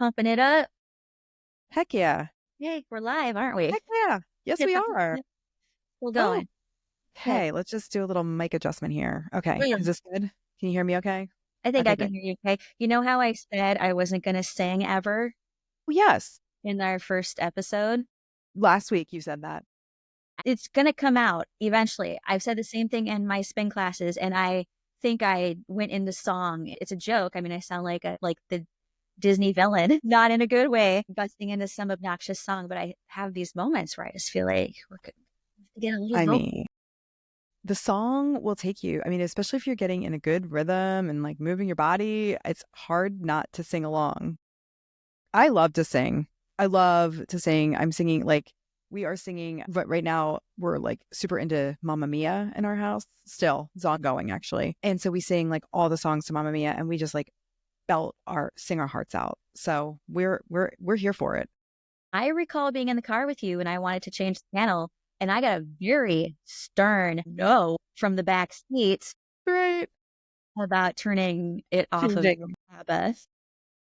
Pumping it up. Heck yeah. Yay, we're live, aren't we? Heck yeah. Yes, we are. Still Oh, going. Okay. okay. Let's just do a little mic adjustment here. Okay. Is Mm. this good? Can you hear me okay? I think Okay, I can great. hear you okay. You know how I said I wasn't going to sing ever Oh, yes. in our first episode? Last week you said that. It's going to come out eventually. I've said the same thing in my spin classes, and I think I went into song. It's a joke. I mean, I sound like the Disney villain, not in a good way, busting into some obnoxious song, but I have these moments where I just feel like we're going to get a little I vocal. mean, the song will take you. I mean, especially if you're getting in a good rhythm and like moving your body, it's hard not to sing along. I love to sing. I love to sing. I'm singing like we are singing, but right now we're like super into Mamma Mia in our house. Still, it's ongoing actually. And so we sing like all the songs to Mamma Mia and we just like sing our hearts out. So we're here for it. I recall being in the car with you and I wanted to change the channel, and I got a very stern no from the back seats Right. about turning it off of ABBA.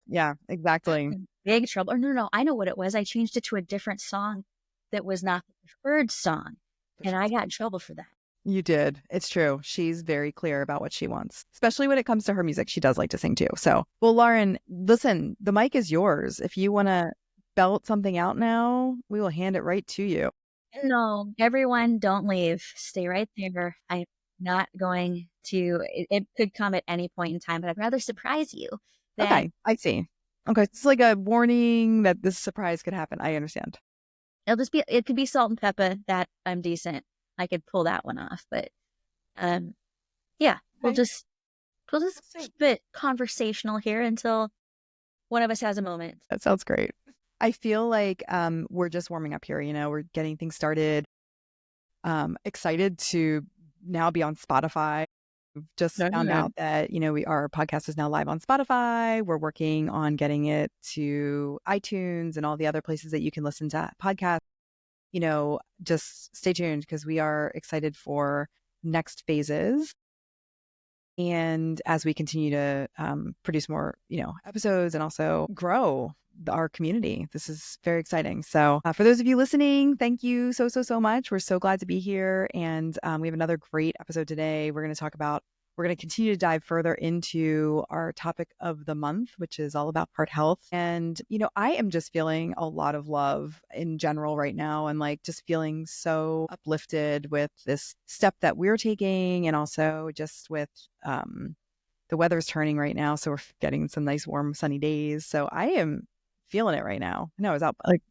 Yeah, exactly. In big trouble. Or no, I know what it was. I changed it to a different song that was not the preferred song, and I got in trouble for that. You did. It's true. She's very clear about what she wants, especially when it comes to her music. She does like to sing too. So, well, Lauren, listen, the mic is yours. If you want to belt something out now, we will hand it right to you. No, everyone, don't leave. Stay right there. I'm not going to. It could come at any point in time, but I'd rather surprise you than Okay, I see. Okay, it's like a warning that this surprise could happen. I understand. it could be salt and pepper that I'm decent. I could pull that one off, but yeah, we'll Okay. just keep it conversational here until one of us has a moment. That sounds great. I feel like we're just warming up here, we're getting things started. Excited to now be on Spotify. We've just found out that, our podcast is now live on Spotify. We're working on getting it to iTunes and all the other places that you can listen to podcasts. Just stay tuned because we are excited for next phases. And as we continue to produce more, episodes and also grow our community, this is very exciting. So for those of you listening, thank you so much. We're so glad to be here. And we have another great episode today. We're going to continue to dive further into our topic of the month, which is all about heart health. And, I am just feeling a lot of love in general right now and like just feeling so uplifted with this step that we're taking and also just with the weather's turning right now. So we're getting some nice warm sunny days. So I am feeling it right now. I know I was out like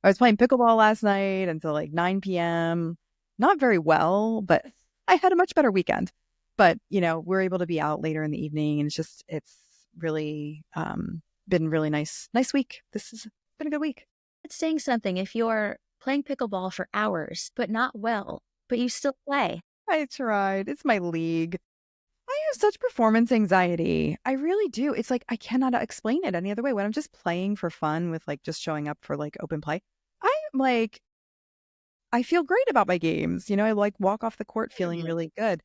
I was playing pickleball last night until like 9 p.m. Not very well, but I had a much better weekend. But, we're able to be out later in the evening and it's really been really nice week. This has been a good week. It's saying something if you're playing pickleball for hours, but not well, but you still play. I tried. It's my league. I have such performance anxiety. I really do. It's like I cannot explain it any other way. When I'm just playing for fun with like just showing up for like open play, I'm like, I feel great about my games. I like walk off the court feeling really good.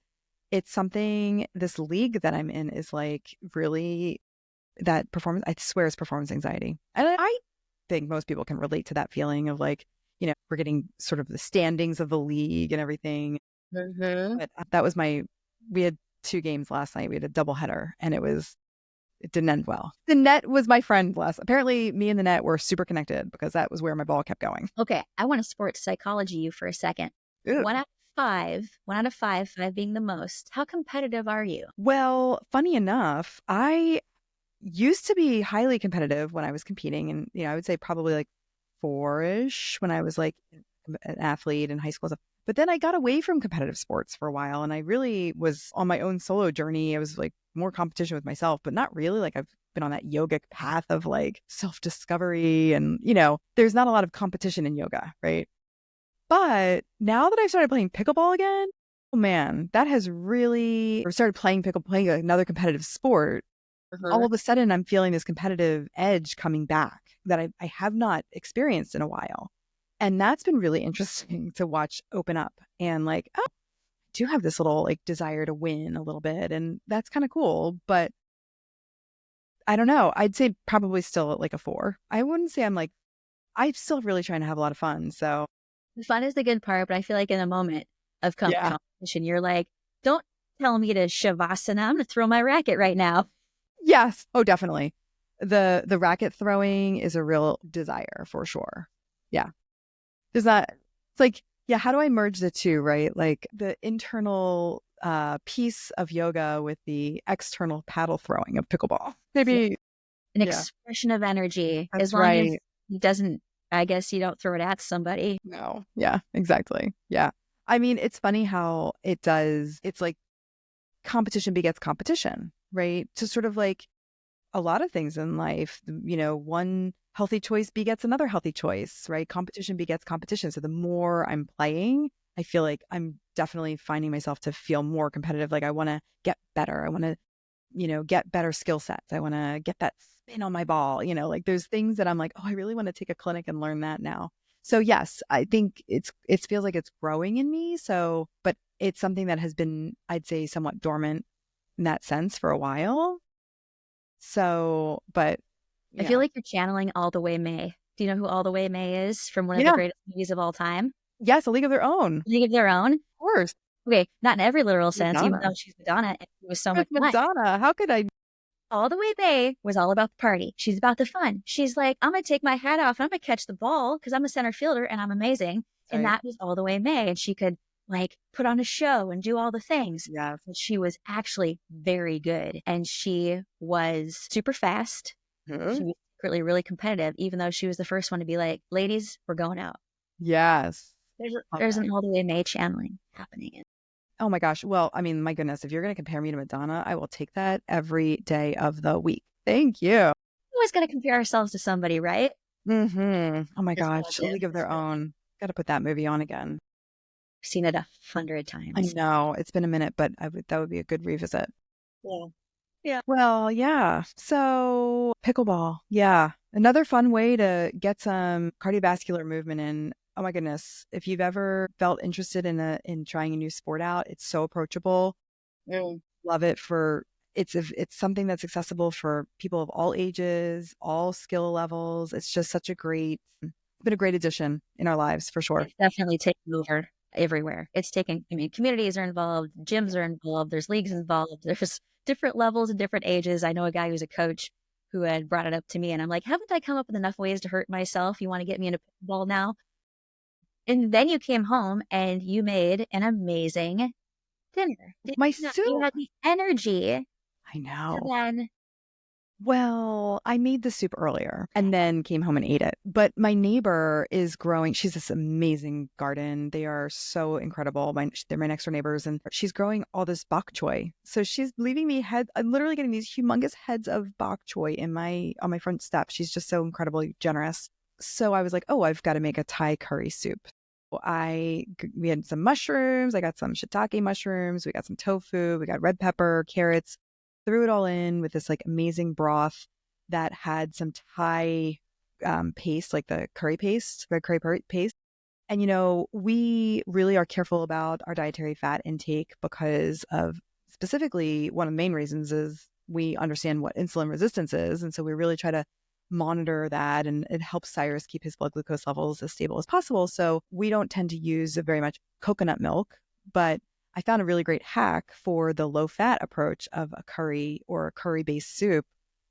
It's something, this league that I'm in is like really that performance, I swear it's performance anxiety. And I think most people can relate to that feeling of like, we're getting sort of the standings of the league and everything. Mm-hmm. But we had 2 games last night. We had a doubleheader and it didn't end well. The net was my friend apparently me and the net were super connected because that was where my ball kept going. Okay, I want to sports psychology you for a second. Ugh. 1 out of 5 being the most. How competitive are you? Well, funny enough, I used to be highly competitive when I was competing. And, I would say probably like 4-ish when I was like an athlete in high school stuff. But then I got away from competitive sports for a while and I really was on my own solo journey. I was like more competition with myself, but not really. Like I've been on that yogic path of like self-discovery and, there's not a lot of competition in yoga, right? But now that I've started playing pickleball again, oh man, that has really, or started playing another competitive sport. All of a sudden I'm feeling this competitive edge coming back that I have not experienced in a while. And that's been really interesting to watch open up and like, oh, I do have this little like desire to win a little bit. And that's kind of cool. But I don't know. I'd say probably still at like a 4. I wouldn't say I'm like, I'm still really trying to have a lot of fun. So The fun is the good part, but I feel like in a moment of yeah. competition, you're like, don't tell me to shavasana. I'm going to throw my racket right now. Yes. Oh, definitely. The racket throwing is a real desire for sure. Yeah. Does that, it's like, yeah, how do I merge the two, right? Like the internal piece of yoga with the external paddle throwing of pickleball. Yeah. Maybe, An yeah, expression of energy, as that's long as right. it doesn't, I guess you don't throw it at somebody. No. Yeah, exactly. Yeah. I mean, it's funny how it does, it's like competition begets competition, right? To sort of like a lot of things in life, one healthy choice begets another healthy choice, right? Competition begets competition. So the more I'm playing, I feel like I'm definitely finding myself to feel more competitive. Like I want to get better. I want to, get better skill sets. I want to get that spin on my ball, like there's things that I'm like, oh, I really want to take a clinic and learn that now. So yes, I think it feels like it's growing in me. So, but it's something that has been, I'd say, somewhat dormant in that sense for a while. So, but I feel yeah. like you're channeling All the Way May. Do you know who All the Way May is from one of the Yeah. greatest movies of all time? Yes, A League of Their Own. Of League of Their Own? course. Okay, not in every literal sense, even Madonna. though she's Madonna and it was so much It's fun. Madonna. How could I? All the Way Bay was all about the party. She's about the fun. She's like, I'm going to take my hat off and I'm going to catch the ball because I'm a center fielder and I'm amazing. And Right. that was All the Way May. And she could like put on a show and do all the things. Yes. But she was actually very good. And she was super fast. She Mhm. was secretly really competitive, even though she was the first one to be like, ladies, we're going out. Yes. Love There's that. an All the Way May channeling happening. Oh my gosh. Well, I mean, my goodness, if you're going to compare me to Madonna, I will take that every day of the week. Thank you. Always got to compare ourselves to somebody, right? Oh my It's gosh. A relative. League of It's Their relative. Own. Got to put that movie on again. I've seen it 100 I times. know it's been a minute, but that would be a good revisit. Yeah. Yeah. Well, yeah. So pickleball. Yeah. Another fun way to get some cardiovascular movement in. Oh my goodness. If you've ever felt interested in trying a new sport out, it's so approachable. Mm. Love it for it's something that's accessible for people of all ages, all skill levels. It's just it's been a great addition in our lives for sure. It's definitely taken over everywhere. It's taken, I mean, communities are involved, gyms are involved, there's leagues involved, there's different levels and different ages. I know a guy who's a coach who had brought it up to me, and I'm like, haven't I come up with enough ways to hurt myself? You want to get me into pickleball now? And then you came home and you made an amazing dinner. Did My you not? You soup. had the energy I to know. then, Well, I made the soup earlier and then came home and ate it. But my neighbor is growing. She's this amazing garden. They are so incredible. They're my next door neighbors, and she's growing all this bok choy. So she's leaving me I'm literally getting these humongous heads of bok choy on my front step. She's just so incredibly generous. So I was like, oh, I've got to make a Thai curry soup. We had some mushrooms. I got some shiitake mushrooms. We got some tofu. We got red pepper, carrots, threw it all in with this like amazing broth that had some Thai paste, like the curry paste, red curry paste. And, we really are careful about our dietary fat intake because of specifically one of the main reasons is we understand what insulin resistance is. And so we really try to monitor that, and it helps Cyrus keep his blood glucose levels as stable as possible. So we don't tend to use very much coconut milk, but I found a really great hack for the low fat approach of a curry or a curry based soup,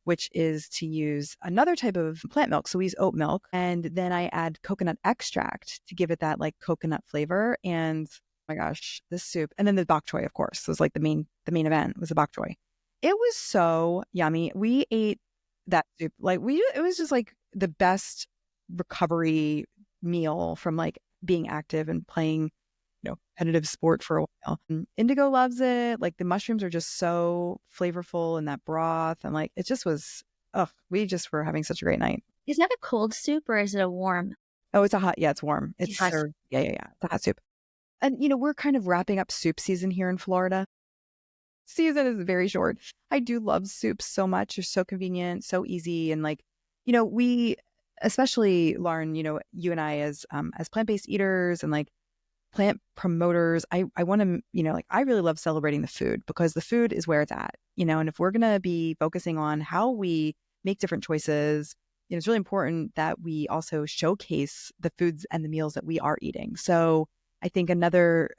which is to use another type of plant milk. So we use oat milk, and then I add coconut extract to give it that like coconut flavor. And oh my gosh, this soup, and then the bok choy, of course, was like the main event was the bok choy. It was so yummy. We ate that soup it was just like the best recovery meal from like being active and playing competitive sport for a while. And Indigo loves it. Like the mushrooms are just so flavorful in that broth. And like, it just was, we just were having such a great night. is that a cold soup or is it a warm? Oh, yeah, it's warm. It's Hot soup. served. Yeah, yeah, yeah. It's a hot soup. And, we're kind of wrapping up soup season here in Florida. Season is very short. I do love soups so much. They're so convenient, so easy. And like, we, especially Lauren, you and I as plant-based eaters and like, plant promoters. I want to, like, I really love celebrating the food because the food is where it's at, and if we're going to be focusing on how we make different choices, it's really important that we also showcase the foods and the meals that we are eating. So I think another,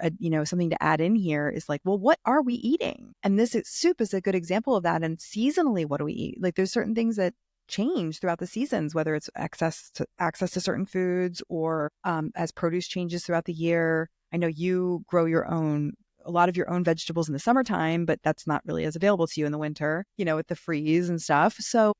something to add in here is like, well, what are we eating? And soup is a good example of that. And seasonally, what do we eat? Like, there's certain things that change throughout the seasons, whether it's access to certain foods or as produce changes throughout the year. I know you grow a lot of your own vegetables in the summertime, but that's not really as available to you in the winter, with the freeze and stuff. So,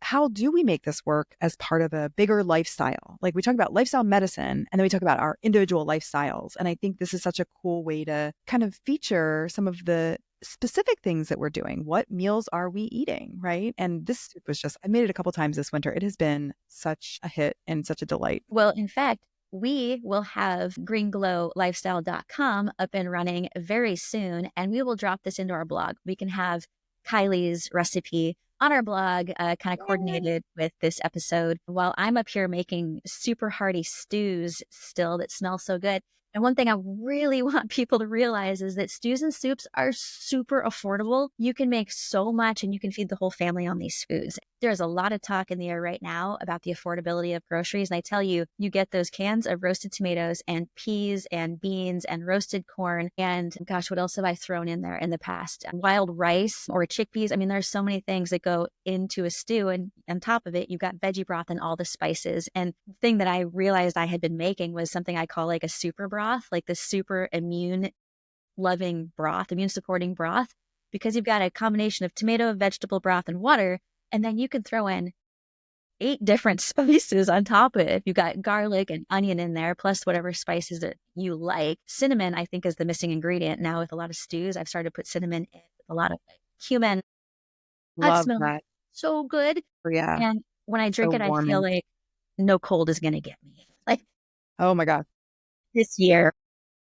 how do we make this work as part of a bigger lifestyle? Like, we talk about lifestyle medicine, and then we talk about our individual lifestyles. And I think this is such a cool way to kind of feature some of the specific things that we're doing. What meals are we eating, right? And this soup was I made it a couple times this winter. It has been such a hit and such a delight. Well, in fact, we will have greenglowlifestyle.com up and running very soon, and we will drop this into our blog. We can have Kylie's recipe on our blog, kind of coordinated with this episode, while I'm up here making super hearty stews still that smell so good. And one thing I really want people to realize is that stews and soups are super affordable. You can make so much and you can feed the whole family on these foods. There's a lot of talk in the air right now about the affordability of groceries. And I tell you, you get those cans of roasted tomatoes and peas and beans and roasted corn. And gosh, what else have I thrown in there in the past? Wild rice or chickpeas. I mean, there's so many things that go into a stew. And on top of it, you've got veggie broth and all the spices. And the thing that I realized I had been making was something I call like a super broth, like the super immune loving broth, immune supporting broth, because you've got a combination of tomato, vegetable broth, and water. And then you can throw in 8 different spices on top of it. You've got garlic and onion in there, plus whatever spices that you like. Cinnamon, I think, is the missing ingredient now with a lot of stews. I've started to put cinnamon in with a lot of cumin. That Love smells that. so good. Yeah. And when I drink So it, I feel warming. like no cold is going to get me. Like Oh my God. this year.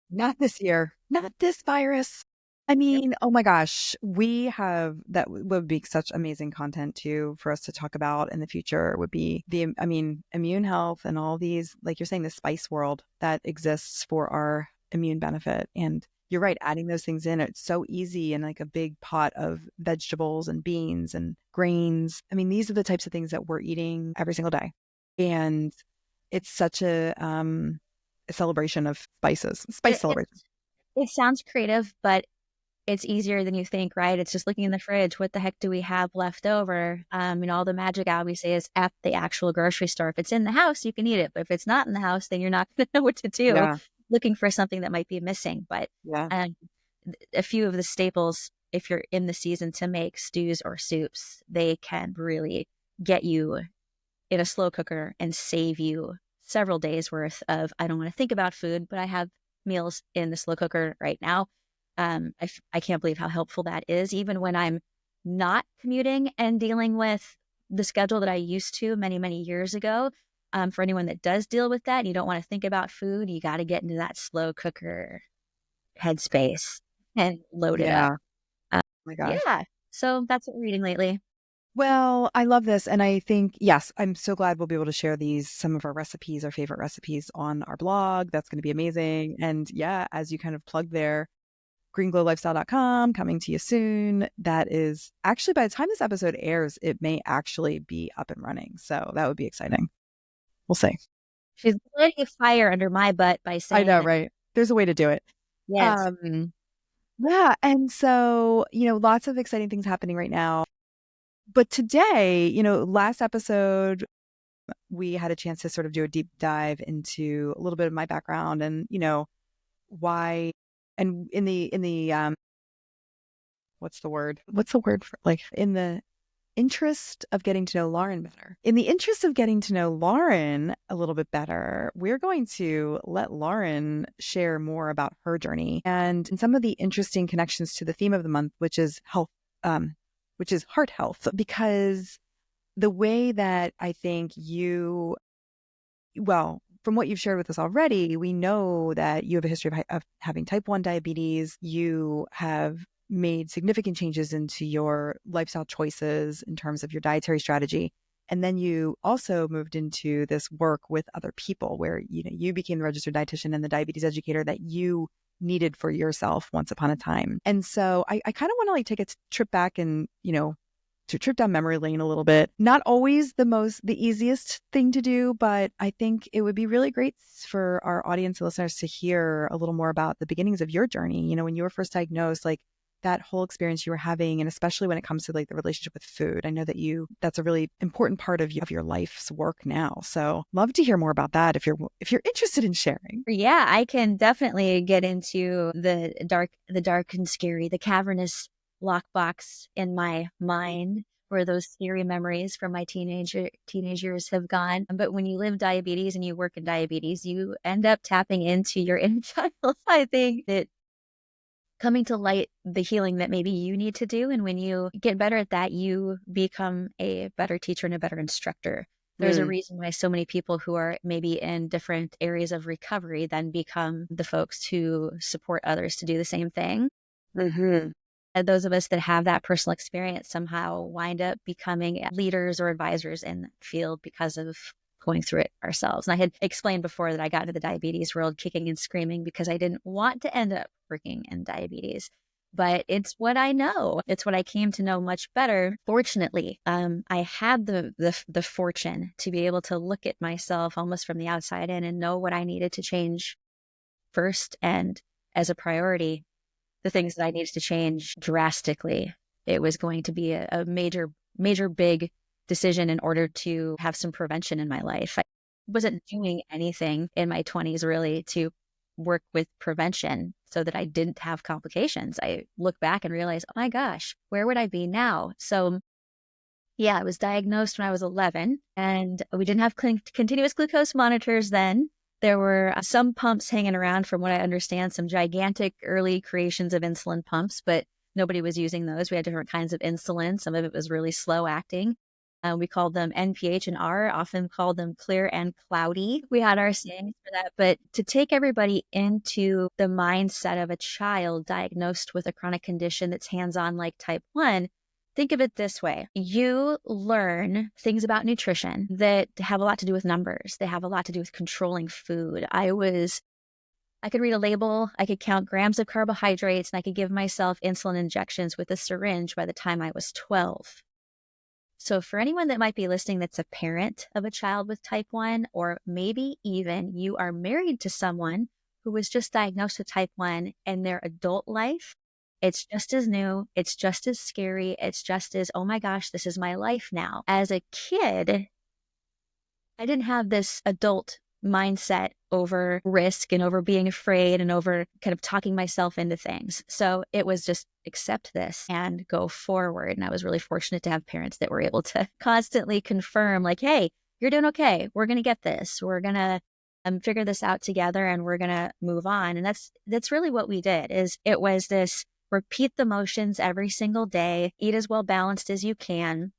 Not this year. Not this virus. I mean, oh my gosh, that would be such amazing content too for us to talk about in the future would be immune health and all these, like you're saying, the spice world that exists for our immune benefit. And you're right, adding those things in, it's so easy in like a big pot of vegetables and beans and grains. I mean, these are the types of things that we're eating every single day. And it's such a celebration of spice celebration. It sounds creative, but it's easier than you think, right? It's just looking in the fridge. What the heck do we have left over? All the magic I always say is at the actual grocery store. If it's in the house, you can eat it. But if it's not in the house, then you're not going to know what to do. Yeah. Looking for something that might be missing. But Yeah. A few of the staples, if you're in the season to make stews or soups, they can really get you in a slow cooker and save you several days worth of, I don't want to think about food, but I have meals in the slow cooker right now. I can't believe how helpful that is, even when I'm not commuting and dealing with the schedule that I used to many, many years ago. For anyone that does deal with that, you don't want to think about food. You got to get into that slow cooker headspace and load it up. Oh my gosh. Yeah. So that's what we're eating lately. Well, I love this. And I think, yes, I'm so glad we'll be able to share some of our recipes, our favorite recipes on our blog. That's going to be amazing. And yeah, as you kind of plug there, greenglowlifestyle.com coming to you soon. That is actually, by the time this episode airs, it may actually be up and running. So that would be exciting. We'll see. She's lighting a fire under my butt by saying I know, that. right? There's a way to do it. Yes. Yeah. And so, lots of exciting things happening right now. But today, last episode, we had a chance to sort of do a deep dive into a little bit of my background and, why, and in the what's the word for, like, in the interest of getting to know Lauren better. In the interest of getting to know Lauren a little bit better, we're going to let Lauren share more about her journey and some of the interesting connections to the theme of the month, which is health, which is heart health, because the way that I think from what you've shared with us already, we know that you have a history of having type 1 diabetes. You have made significant changes into your lifestyle choices in terms of your dietary strategy. And then you also moved into this work with other people where, you became the registered dietitian and the diabetes educator that you needed for yourself once upon a time. And so I kind of want to like take a trip back and, to trip down memory lane a little bit. Not always the easiest thing to do, but I think it would be really great for our audience and listeners to hear a little more about the beginnings of your journey. When you were first diagnosed, like that whole experience you were having, and especially when it comes to like the relationship with food. I know that that's a really important part of your life's work now. So love to hear more about that if you're interested in sharing. Yeah, I can definitely get into the dark and scary, the cavernous lockbox in my mind where those scary memories from my teenage years have gone. But when you live diabetes and you work in diabetes, you end up tapping into your inner child. I think that coming to light the healing that maybe you need to do. And when you get better at that, you become a better teacher and a better instructor. There's a reason why so many people who are maybe in different areas of recovery then become the folks who support others to do the same thing. Mm-hmm. And those of us that have that personal experience somehow wind up becoming leaders or advisors in the field because of going through it ourselves. And I had explained before that I got into the diabetes world kicking and screaming because I didn't want to end up working in diabetes. But it's what I know. It's what I came to know much better. Fortunately, I had the fortune to be able to look at myself almost from the outside in and know what I needed to change first, and as a priority, the things that I needed to change drastically. It was going to be a major big decision in order to have some prevention in my life. I wasn't doing anything in my 20s really to work with prevention so that I didn't have complications. I look back and realize, oh my gosh, where would I be now? So yeah, I was diagnosed when I was 11, and we didn't have continuous glucose monitors then. There were some pumps hanging around, from what I understand, some gigantic early creations of insulin pumps, but nobody was using those. We had different kinds of insulin. Some of it was really slow acting. We called them NPH and R, often called them clear and cloudy. We had our sayings for that. But to take everybody into the mindset of a child diagnosed with a chronic condition that's hands-on like type 1, think of it this way. You learn things about nutrition that have a lot to do with numbers. They have a lot to do with controlling food. I could read a label, I could count grams of carbohydrates, and I could give myself insulin injections with a syringe by the time I was 12. So for anyone that might be listening that's a parent of a child with type 1, or maybe even you are married to someone who was just diagnosed with type 1 in their adult life, it's just as new, it's just as scary, it's just as, oh my gosh, this is my life now. As a kid, I didn't have this adult mindset over risk and over being afraid and over kind of talking myself into things. So it was just accept this and go forward. And I was really fortunate to have parents that were able to constantly confirm, like, hey, you're doing okay. We're going to get this. We're going to figure this out together, and we're going to move on. And that's really what we did. It was this repeat the motions every single day, eat as well balanced as you can.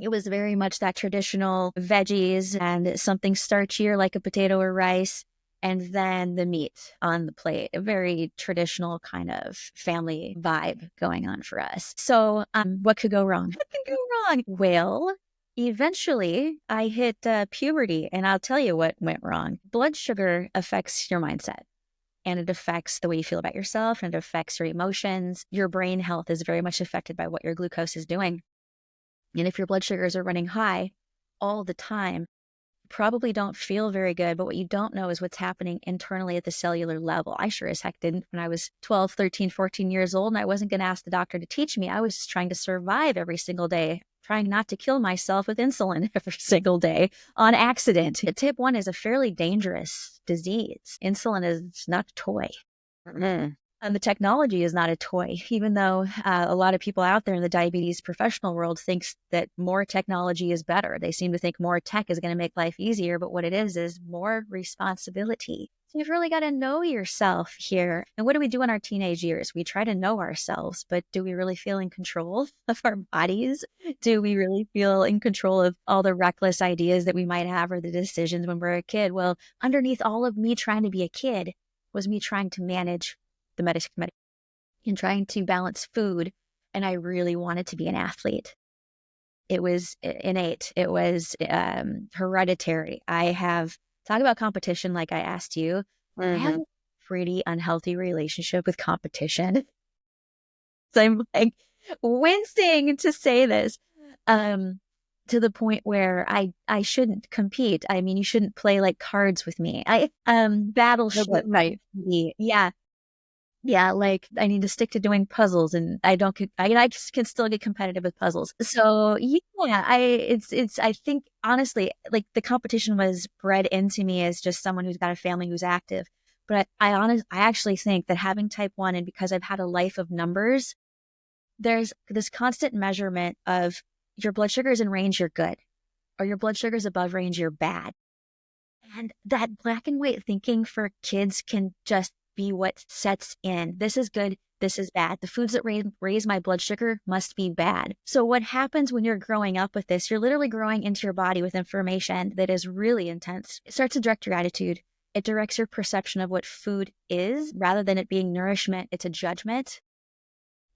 It was very much that traditional veggies and something starchier like a potato or rice, and then the meat on the plate. A very traditional kind of family vibe going on for us. So what could go wrong? What could go wrong? Well, eventually I hit puberty, and I'll tell you what went wrong. Blood sugar affects your mindset. And it affects the way you feel about yourself, and it affects your emotions. Your brain health is very much affected by what your glucose is doing. And if your blood sugars are running high all the time, you probably don't feel very good. But what you don't know is what's happening internally at the cellular level. I sure as heck didn't when I was 12, 13, 14 years old, and I wasn't going to ask the doctor to teach me. I was just trying to survive every single day, trying not to kill myself with insulin every single day on accident. Type 1 is a fairly dangerous disease. Insulin is not a toy. And the technology is not a toy, even though a lot of people out there in the diabetes professional world thinks that more technology is better. They seem to think more tech is going to make life easier, but what it is more responsibility. So you've really got to know yourself here. And what do we do in our teenage years? We try to know ourselves, but do we really feel in control of our bodies? Do we really feel in control of all the reckless ideas that we might have, or the decisions when we're a kid? Well, underneath all of me trying to be a kid was me trying to manage the medication and trying to balance food. And I really wanted to be an athlete. It was innate. It was hereditary. Talk about competition like I asked you. I have Mm-hmm. a pretty unhealthy relationship with competition. So I'm like wincing to say this, um, to the point where I shouldn't compete. I mean, you shouldn't play like cards with me. No Battleship. good night. Yeah. Yeah, like I need to stick to doing puzzles, and I just can still get competitive with puzzles. So yeah, I think honestly, like the competition was bred into me as just someone who's got a family who's active. But I actually think that having type 1, and because I've had a life of numbers, there's this constant measurement of your blood sugar is in range, you're good, or your blood sugar is above range, you're bad. And that black and white thinking for kids can just be what sets in. This is good. This is bad. The foods that raise my blood sugar must be bad. So what happens when you're growing up with this? You're literally growing into your body with information that is really intense. It starts to direct your attitude. It directs your perception of what food is rather than it being nourishment. It's a judgment.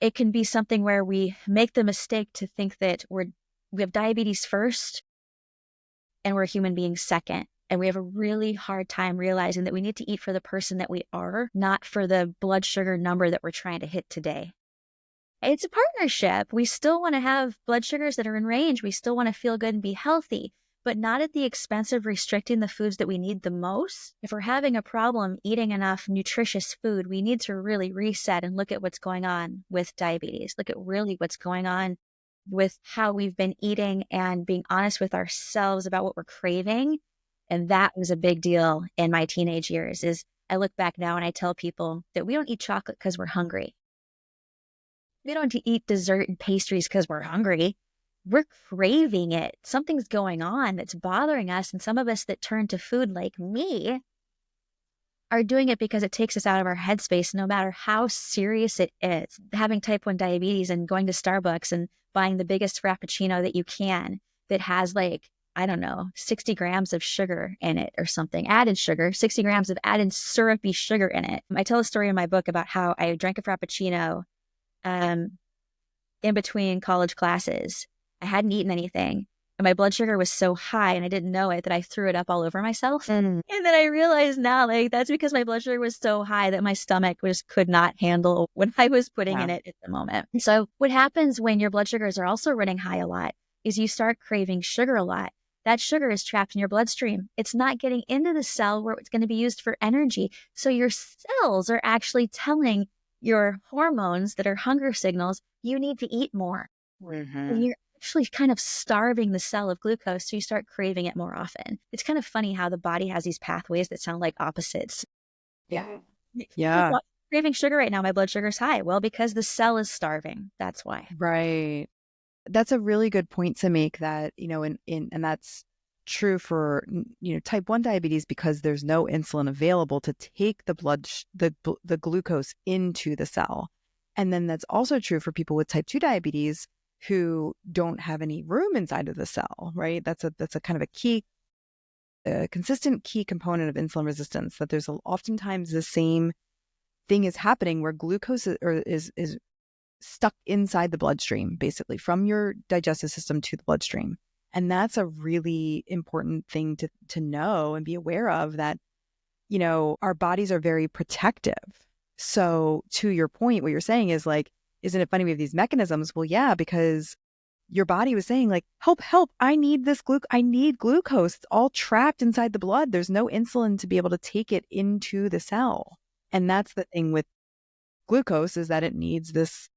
It can be something where we make the mistake to think that we have diabetes first and we're human beings second. And we have a really hard time realizing that we need to eat for the person that we are, not for the blood sugar number that we're trying to hit today. It's a partnership. We still want to have blood sugars that are in range. We still want to feel good and be healthy, but not at the expense of restricting the foods that we need the most. If we're having a problem eating enough nutritious food, we need to really reset and look at what's going on with diabetes. Look at really what's going on with how we've been eating and being honest with ourselves about what we're craving. And that was a big deal in my teenage years. Is I look back now and I tell people that we don't eat chocolate because we're hungry. We don't eat dessert and pastries because we're hungry. We're craving it. Something's going on that's bothering us. And some of us that turn to food like me are doing it because it takes us out of our headspace, no matter how serious it is. Having type 1 diabetes and going to Starbucks and buying the biggest Frappuccino that you can that has like, I don't know, 60 grams of sugar in it or something, added sugar, 60 grams of added syrupy sugar in it. I tell a story in my book about how I drank a Frappuccino in between college classes. I hadn't eaten anything. And my blood sugar was so high and I didn't know it that I threw it up all over myself. And then I realized now, like, that's because my blood sugar was so high that my stomach just could not handle what I was putting in it at the moment. So what happens when your blood sugars are also running high a lot is you start craving sugar a lot. That sugar is trapped in your bloodstream. It's not getting into the cell where it's going to be used for energy. So your cells are actually telling your hormones that are hunger signals, you need to eat more. And you're actually kind of starving the cell of glucose, so you start craving it more often. It's kind of funny how the body has these pathways that sound like opposites. Yeah. Like, Yeah. "Well, I'm craving sugar right now. My blood sugar's high." Well, because the cell is starving. That's why. Right. That's a really good point to make that, and that's true for, type 1 diabetes because there's no insulin available to take the glucose into the cell. And then that's also true for people with type 2 diabetes who don't have any room inside of the cell, right? That's a kind of a consistent key component of insulin resistance, that there's oftentimes the same thing is happening where glucose is stuck inside the bloodstream, basically from your digestive system to the bloodstream. And that's a really important thing to know and be aware of, that, our bodies are very protective. So to your point, what you're saying is like, isn't it funny we have these mechanisms? Well, yeah, because your body was saying like, help, I need I need glucose. It's all trapped inside the blood. There's no insulin to be able to take it into the cell. And that's the thing with glucose, is that it needs this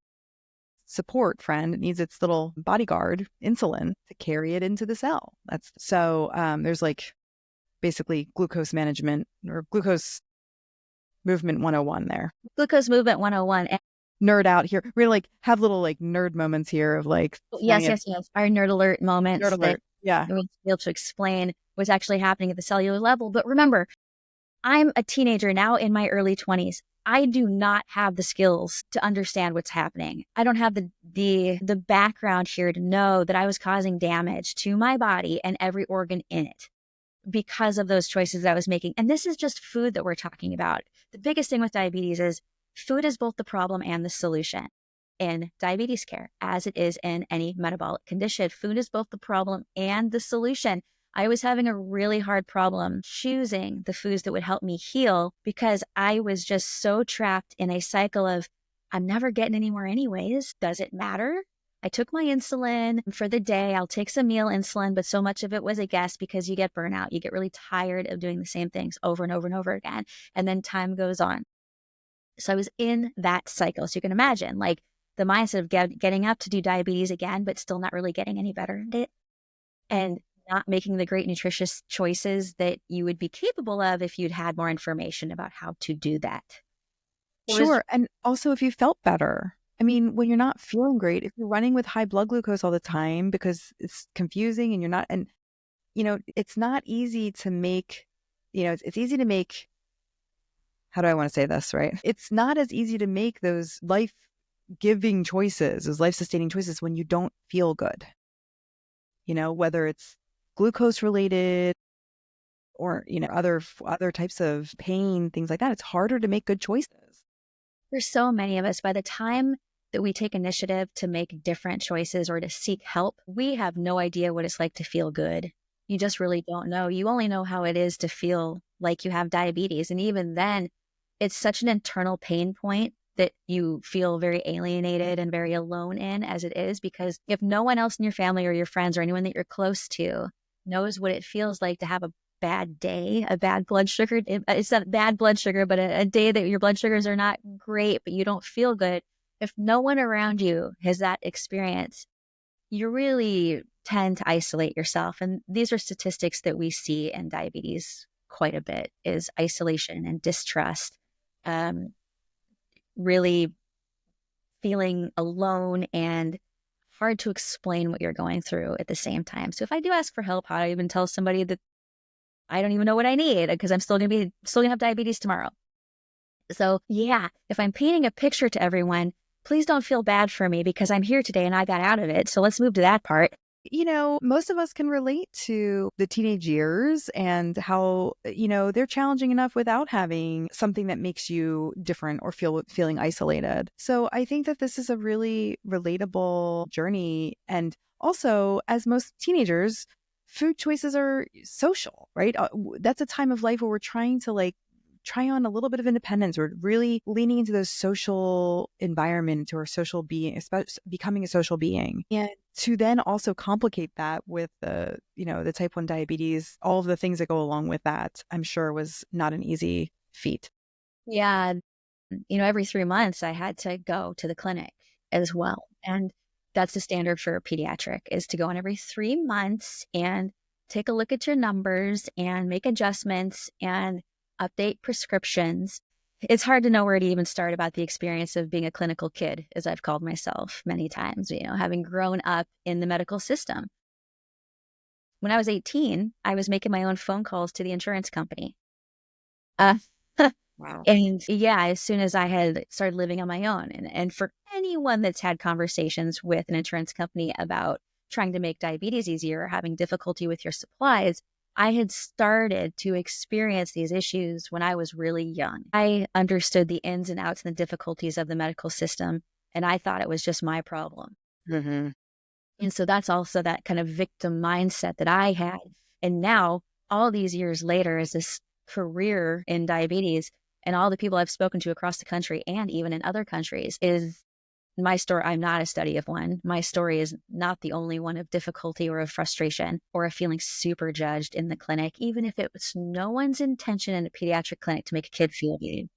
support friend. It needs its little bodyguard, insulin, to carry it into the cell. That's so there's like basically glucose management or glucose movement 101 there. Glucose movement 101. Nerd out here. We're like have little like nerd moments here of like Yes. Our nerd alert Nerd moments that alert. Yeah. we need to be able to explain what's actually happening at the cellular level. But remember, I'm a teenager now in my early 20s. I do not have the skills to understand what's happening. I don't have the background here to know that I was causing damage to my body and every organ in it because of those choices I was making. And this is just food that we're talking about. The biggest thing with diabetes is food is both the problem and the solution. in diabetes care as it is in any metabolic condition. Food is both the problem and the solution. I was having a really hard problem choosing the foods that would help me heal because I was just so trapped in a cycle of, I'm never getting anywhere anyways. Does it matter? I took my insulin for the day. I'll take some meal insulin, but so much of it was a guess because you get burnout. You get really tired of doing the same things over and over and over again. And then time goes on. So I was in that cycle. So you can imagine like the mindset of getting up to do diabetes again, but still not really getting any better at it. And not making the great nutritious choices that you would be capable of if you'd had more information about how to do that. Sure. And also if you felt better. I mean, when you're not feeling great, if you're running with high blood glucose all the time because it's confusing and you're not, and, it's not easy to make, it's easy to make, how do I want to say this, right? It's not as easy to make those life-giving choices, those life-sustaining choices when you don't feel good. Whether it's glucose related or, other types of pain, things like that, it's harder to make good choices. For so many of us, by the time that we take initiative to make different choices or to seek help, we have no idea what it's like to feel good. You just really don't know. You only know how it is to feel like you have diabetes. And even then, it's such an internal pain point that you feel very alienated and very alone in as it is, because if no one else in your family or your friends or anyone that you're close to knows what it feels like to have a bad day, a bad blood sugar, it's not bad blood sugar, but a day that your blood sugars are not great, but you don't feel good. If no one around you has that experience, you really tend to isolate yourself. And these are statistics that we see in diabetes quite a bit, is isolation and distrust. Really feeling alone and hard to explain what you're going through at the same time. So if I do ask for help, how do I even tell somebody that I don't even know what I need because I'm still gonna have diabetes tomorrow? So yeah, if I'm painting a picture to everyone, please don't feel bad for me because I'm here today and I got out of it. So let's move to that part. Most of us can relate to the teenage years and how, they're challenging enough without having something that makes you different or feeling isolated. So I think that this is a really relatable journey. And also, as most teenagers, food choices are social, right? That's a time of life where we're trying to try on a little bit of independence. We're really leaning into the social environment, into our social being, becoming a social being. And to then also complicate that with the type 1 diabetes, all of the things that go along with that, I'm sure was not an easy feat. Yeah. Every 3 months I had to go to the clinic as well. And that's the standard for a pediatric, is to go in every 3 months and take a look at your numbers and make adjustments and update prescriptions. It's hard to know where to even start about the experience of being a clinical kid, as I've called myself many times, having grown up in the medical system. When I was 18, I was making my own phone calls to the insurance company. Wow. And yeah, as soon as I had started living on my own, and for anyone that's had conversations with an insurance company about trying to make diabetes easier or having difficulty with your supplies, I had started to experience these issues when I was really young. I understood the ins and outs and the difficulties of the medical system, and I thought it was just my problem. Mm-hmm. And so that's also that kind of victim mindset that I had. And now, all these years later, as this career in diabetes and all the people I've spoken to across the country and even in other countries, is my story. I'm not a study of one. My story is not the only one of difficulty or of frustration or of feeling super judged in the clinic, even if it was no one's intention in a pediatric clinic to make a kid feel good.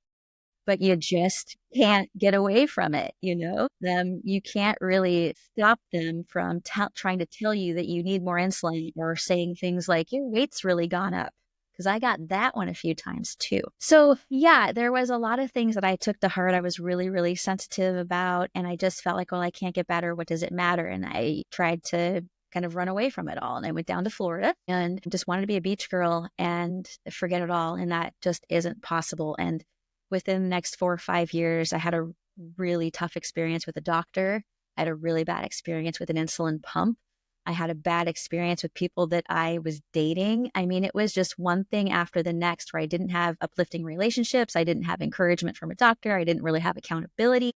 But you just can't get away from it, You can't really stop them from trying to tell you that you need more insulin or saying things like, your weight's really gone up. Because I got that one a few times too. So yeah, there was a lot of things that I took to heart. I was really, really sensitive about, and I just felt like, well, I can't get better. What does it matter? And I tried to kind of run away from it all. And I went down to Florida and just wanted to be a beach girl and forget it all. And that just isn't possible. And within the next 4 or 5 years, I had a really tough experience with a doctor. I had a really bad experience with an insulin pump. I had a bad experience with people that I was dating. I mean, it was just one thing after the next where I didn't have uplifting relationships. I didn't have encouragement from a doctor. I didn't really have accountability.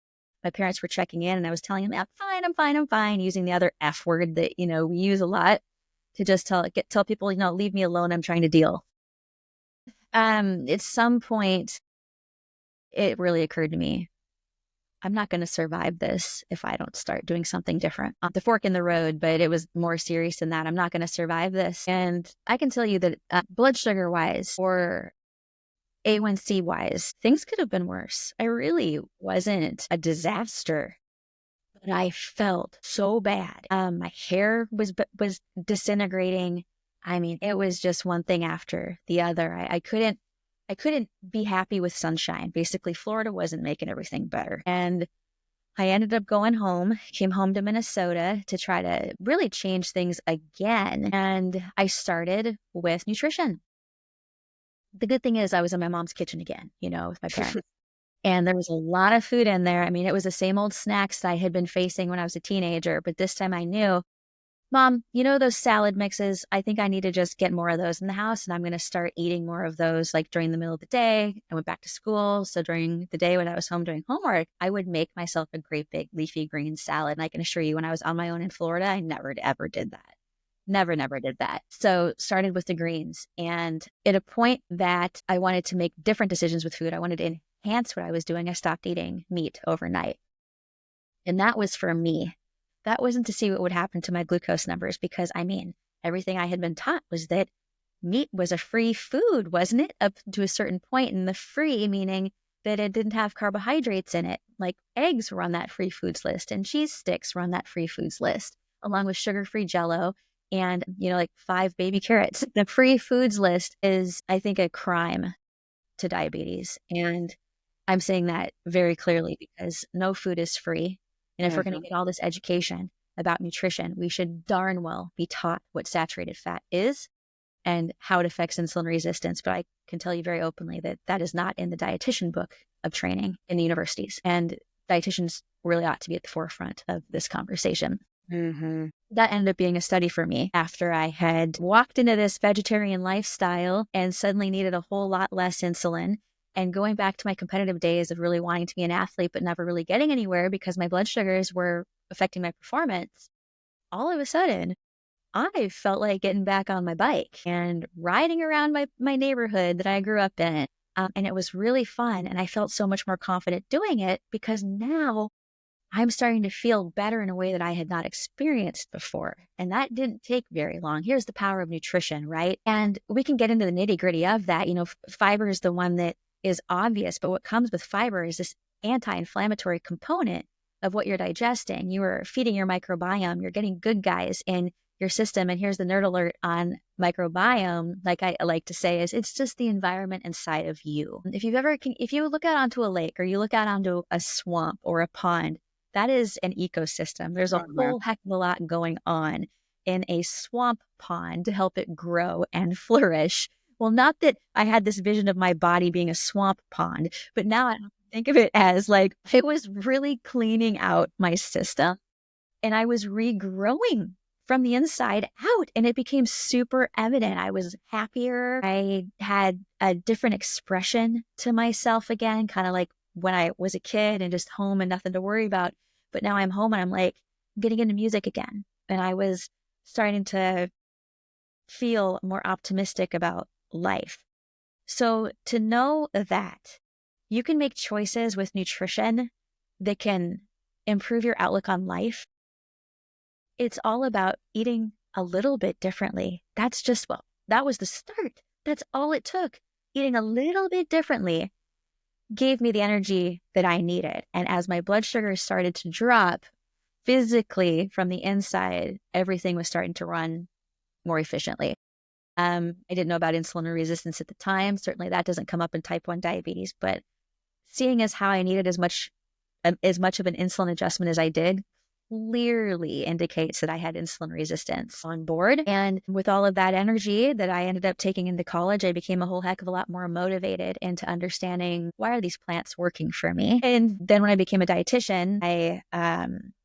my parents were checking in and I was telling them, I'm fine, I'm fine, using the other F word that, we use a lot to just tell people, leave me alone. I'm trying to deal. At some point, it really occurred to me, I'm not going to survive this if I don't start doing something different. The fork in the road, but it was more serious than that. I'm not going to survive this. And I can tell you that blood sugar wise or A1C wise, things could have been worse. I really wasn't a disaster, but I felt so bad. My hair was disintegrating. I mean, it was just one thing after the other. I couldn't be happy with sunshine. Basically, Florida wasn't making everything better. And I ended up going home, came home to Minnesota to try to really change things again. And I started with nutrition. The good thing is I was in my mom's kitchen again, with my parents. And there was a lot of food in there. I mean, it was the same old snacks that I had been facing when I was a teenager, but this time I knew, Mom, those salad mixes, I think I need to just get more of those in the house, and I'm going to start eating more of those like during the middle of the day. I went back to school. So during the day when I was home doing homework, I would make myself a great big leafy green salad. And I can assure you, when I was on my own in Florida, I never, ever did that. Never did that. So started with the greens. And at a point that I wanted to make different decisions with food, I wanted to enhance what I was doing. I stopped eating meat overnight. And that was for me. That wasn't to see what would happen to my glucose numbers, because everything I had been taught was that meat was a free food, wasn't it? Up to a certain point, and the free meaning that it didn't have carbohydrates in it. Like eggs were on that free foods list, and cheese sticks were on that free foods list, along with sugar-free Jell-O and, like 5 baby carrots. The free foods list is, I think, a crime to diabetes. And I'm saying that very clearly because no food is free. And if we're going to get all this education about nutrition, we should darn well be taught what saturated fat is and how it affects insulin resistance. But I can tell you very openly that that is not in the dietitian book of training in the universities. And dietitians really ought to be at the forefront of this conversation. That ended up being a study for me after I had walked into this vegetarian lifestyle and suddenly needed a whole lot less insulin. And going back to my competitive days of really wanting to be an athlete, but never really getting anywhere because my blood sugars were affecting my performance, all of a sudden, I felt like getting back on my bike and riding around my neighborhood that I grew up in. And it was really fun. And I felt so much more confident doing it because now I'm starting to feel better in a way that I had not experienced before. And that didn't take very long. Here's the power of nutrition, right? And we can get into the nitty gritty of that. Fiber is the one that is obvious, but what comes with fiber is this anti-inflammatory component of what you're digesting. You are feeding your microbiome. You're getting good guys in your system. And here's the nerd alert on microbiome. Like I like to say, is it's just the environment inside of you. If you look out onto a lake or you look out onto a swamp or a pond, that is an ecosystem. There's a whole heck of a lot going on in a swamp pond to help it grow and flourish. Well, not that I had this vision of my body being a swamp pond, but now I think of it as like it was really cleaning out my system and I was regrowing from the inside out, and it became super evident. I was happier. I had a different expression to myself again, kind of like when I was a kid and just home and nothing to worry about. But now I'm home and I'm like getting into music again. And I was starting to feel more optimistic about life. So to know that you can make choices with nutrition that can improve your outlook on life, it's all about eating a little bit differently. That was the start. That's all it took. Eating a little bit differently gave me the energy that I needed. And as my blood sugar started to drop physically from the inside, everything was starting to run more efficiently. I didn't know about insulin resistance at the time. Certainly that doesn't come up in type 1 diabetes, but seeing as how I needed as much of an insulin adjustment as I did clearly indicates that I had insulin resistance on board. And with all of that energy that I ended up taking into college, I became a whole heck of a lot more motivated into understanding, why are these plants working for me? And then when I became a dietitian, I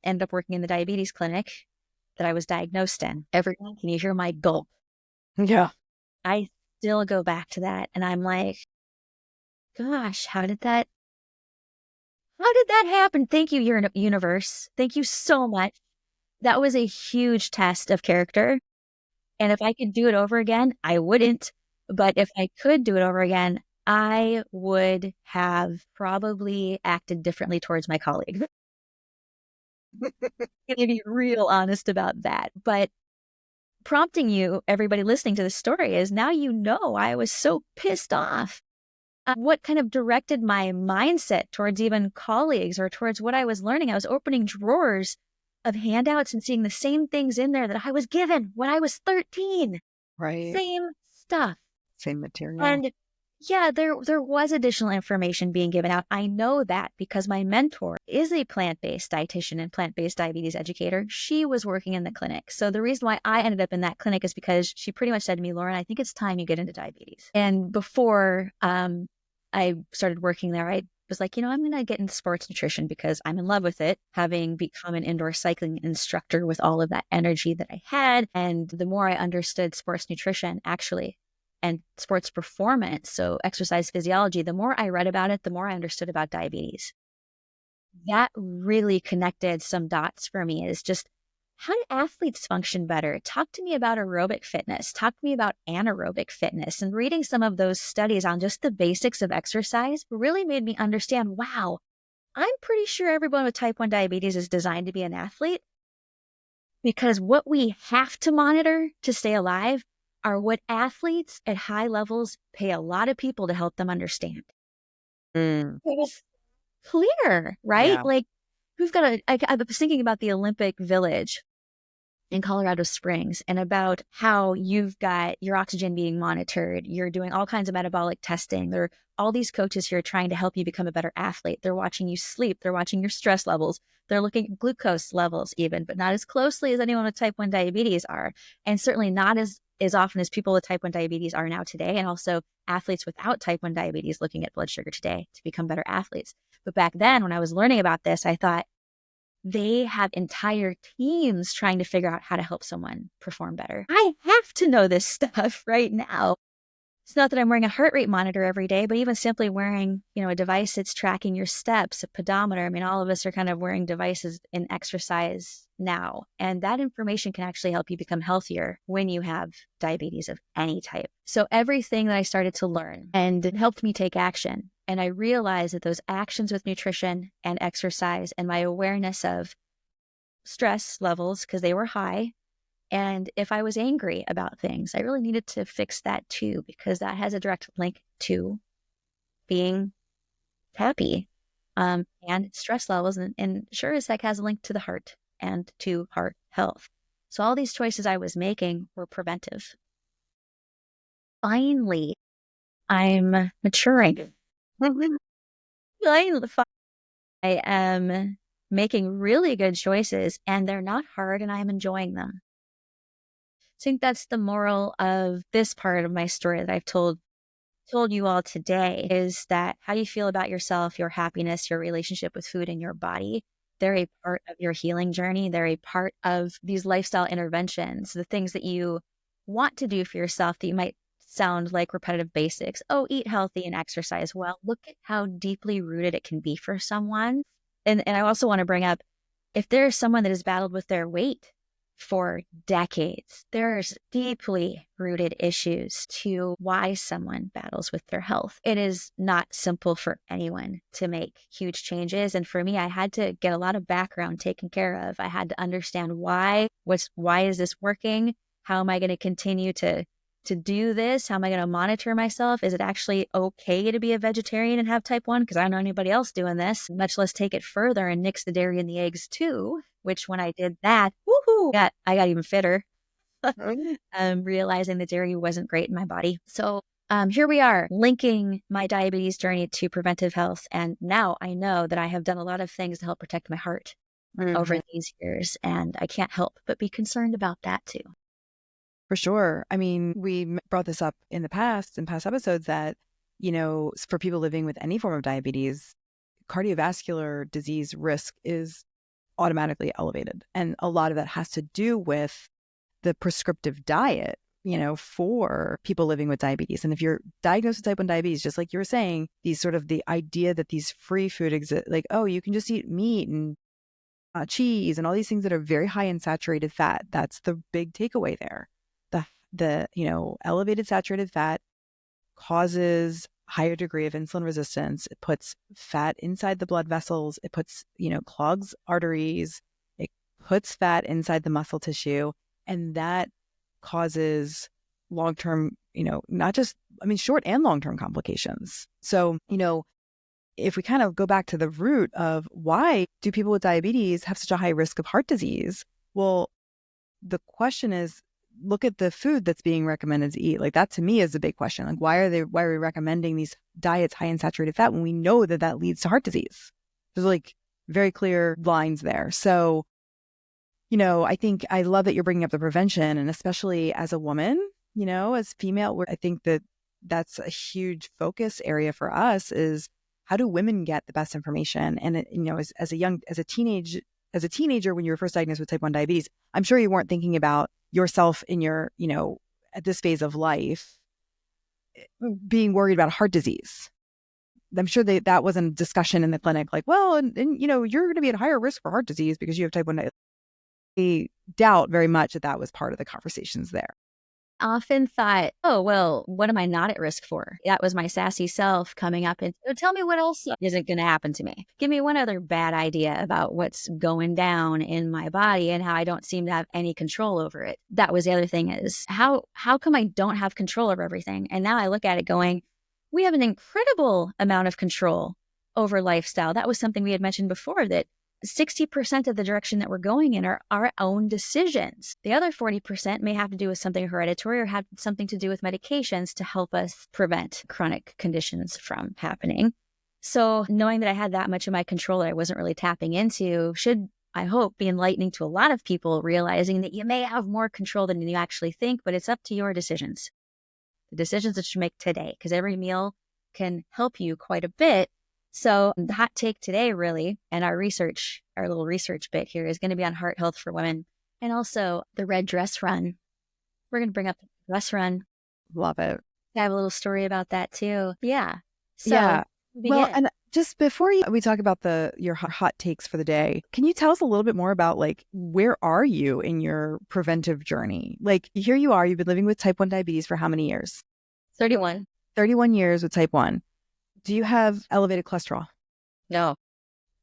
ended up working in the diabetes clinic that I was diagnosed in. Everyone, can you hear my gulp? Yeah. I still go back to that and I'm like, gosh, how did that How did that happen? Thank you, universe. Thank you so much. That was a huge test of character. And if I could do it over again, I wouldn't. But if I could do it over again, I would have probably acted differently towards my colleague. To be real honest about that. But prompting you, everybody listening to the story, is now you know I was so pissed off. What kind of directed my mindset towards even colleagues or towards what I was learning? I was opening drawers of handouts and seeing the same things in there that I was given when I was 13. Right. Same stuff. Same material. And yeah, there was additional information being given out. I know that because my mentor is a plant-based dietitian and plant-based diabetes educator. She was working in the clinic. So the reason why I ended up in that clinic is because she pretty much said to me, Lauren, I think it's time you get into diabetes. And before I started working there, I was like, I'm going to get into sports nutrition because I'm in love with it, having become an indoor cycling instructor with all of that energy that I had. And the more I understood sports nutrition, actually, and sports performance, so exercise physiology, the more I read about it, the more I understood about diabetes. That really connected some dots for me, is just, how do athletes function better? Talk to me about aerobic fitness. Talk to me about anaerobic fitness. And reading some of those studies on just the basics of exercise really made me understand, wow, I'm pretty sure everyone with type 1 diabetes is designed to be an athlete, because what we have to monitor to stay alive are what athletes at high levels pay a lot of people to help them understand. Mm. It was clear, right? Yeah. Like, I was thinking about the Olympic Village in Colorado Springs and about how you've got your oxygen being monitored. You're doing all kinds of metabolic testing. There are all these coaches here trying to help you become a better athlete. They're watching you sleep. They're watching your stress levels. They're looking at glucose levels even, but not as closely as anyone with type 1 diabetes are. And certainly not as often as people with type 1 diabetes are now today. And also athletes without type 1 diabetes looking at blood sugar today to become better athletes. But back then, when I was learning about this, I thought, they have entire teams trying to figure out how to help someone perform better. I have to know this stuff right now. It's not that I'm wearing a heart rate monitor every day, but even simply wearing, a device that's tracking your steps, a pedometer. I mean, all of us are kind of wearing devices in exercise now. And that information can actually help you become healthier when you have diabetes of any type. So everything that I started to learn, and it helped me take action. And I realized that those actions with nutrition and exercise and my awareness of stress levels, because they were high, and if I was angry about things, I really needed to fix that too, because that has a direct link to being happy, and stress levels. And sure as heck has a link to the heart and to heart health. So all these choices I was making were preventive. Finally, I'm maturing. Finally, I am making really good choices, and they're not hard, and I'm enjoying them. I think that's the moral of this part of my story that I've told you all today, is that how you feel about yourself, your happiness, your relationship with food and your body, they're a part of your healing journey. They're a part of these lifestyle interventions, the things that you want to do for yourself that you might sound like repetitive basics. Oh, eat healthy and exercise. Well, look at how deeply rooted it can be for someone. And I also want to bring up, if there's someone that has battled with their weight for decades, there's deeply rooted issues to why someone battles with their health. It is not simple for anyone to make huge changes. And for me, I had to get a lot of background taken care of. I had to understand why is this working? How am I going to continue to do this? How am I going to monitor myself? Is it actually okay to be a vegetarian and have type 1? Because I don't know anybody else doing this, much less take it further and nix the dairy and the eggs too, which when I did that, woohoo, I got even fitter, realizing the dairy wasn't great in my body. So here we are, linking my diabetes journey to preventive health. And now I know that I have done a lot of things to help protect my heart over these years. And I can't help but be concerned about that too. For sure. I mean, we brought this up in past episodes that, for people living with any form of diabetes, cardiovascular disease risk is automatically elevated. And a lot of that has to do with the prescriptive diet for people living with diabetes. And if you're diagnosed with type 1 diabetes, just like you were saying, these sort of the idea that these free food exist, like, oh, you can just eat meat and cheese and all these things that are very high in saturated fat. That's the big takeaway there. The elevated saturated fat causes higher degree of insulin resistance. It puts fat inside the blood vessels. It puts, clogs arteries. It puts fat inside the muscle tissue. And that causes long-term, short and long-term complications. So, if we kind of go back to the root of why do people with diabetes have such a high risk of heart disease? Well, the question is, look at the food that's being recommended to eat. Like, that to me is the big question. Like, why are we recommending these diets high in saturated fat when we know that leads to heart disease? There's like very clear lines there. So, I think I love that you're bringing up the prevention, and especially as a woman, as female, I think that's a huge focus area for us is how do women get the best information? And, as a teenager, when you were first diagnosed with type 1 diabetes, I'm sure you weren't thinking about yourself in your, at this phase of life, being worried about heart disease. I'm sure that wasn't a discussion in the clinic, like, well, and you're going to be at higher risk for heart disease because you have type 1 diabetes. I doubt very much that was part of the conversations there. Often thought, oh, well, what am I not at risk for? That was my sassy self coming up and tell me what else isn't going to happen to me. Give me one other bad idea about what's going down in my body and how I don't seem to have any control over it. That was the other thing is how come I don't have control over everything? And now I look at it going, we have an incredible amount of control over lifestyle. That was something we had mentioned before, that 60% of the direction that we're going in are our own decisions. The other 40% may have to do with something hereditary or have something to do with medications to help us prevent chronic conditions from happening. So knowing that I had that much of my control that I wasn't really tapping into should, I hope, be enlightening to a lot of people, realizing that you may have more control than you actually think, but it's up to your decisions. The decisions that you make today, because every meal can help you quite a bit. So the hot take today, really, and our little research bit here is going to be on heart health for women and also the red dress run. We're going to bring up the dress run. Love it. I have a little story about that too. Yeah. So, yeah. Well, and just before we talk about your hot takes for the day, can you tell us a little bit more about, like, where are you in your preventive journey? Like, here you are, you've been living with type 1 diabetes for how many years? 31. 31 years with type 1. Do you have elevated cholesterol? No.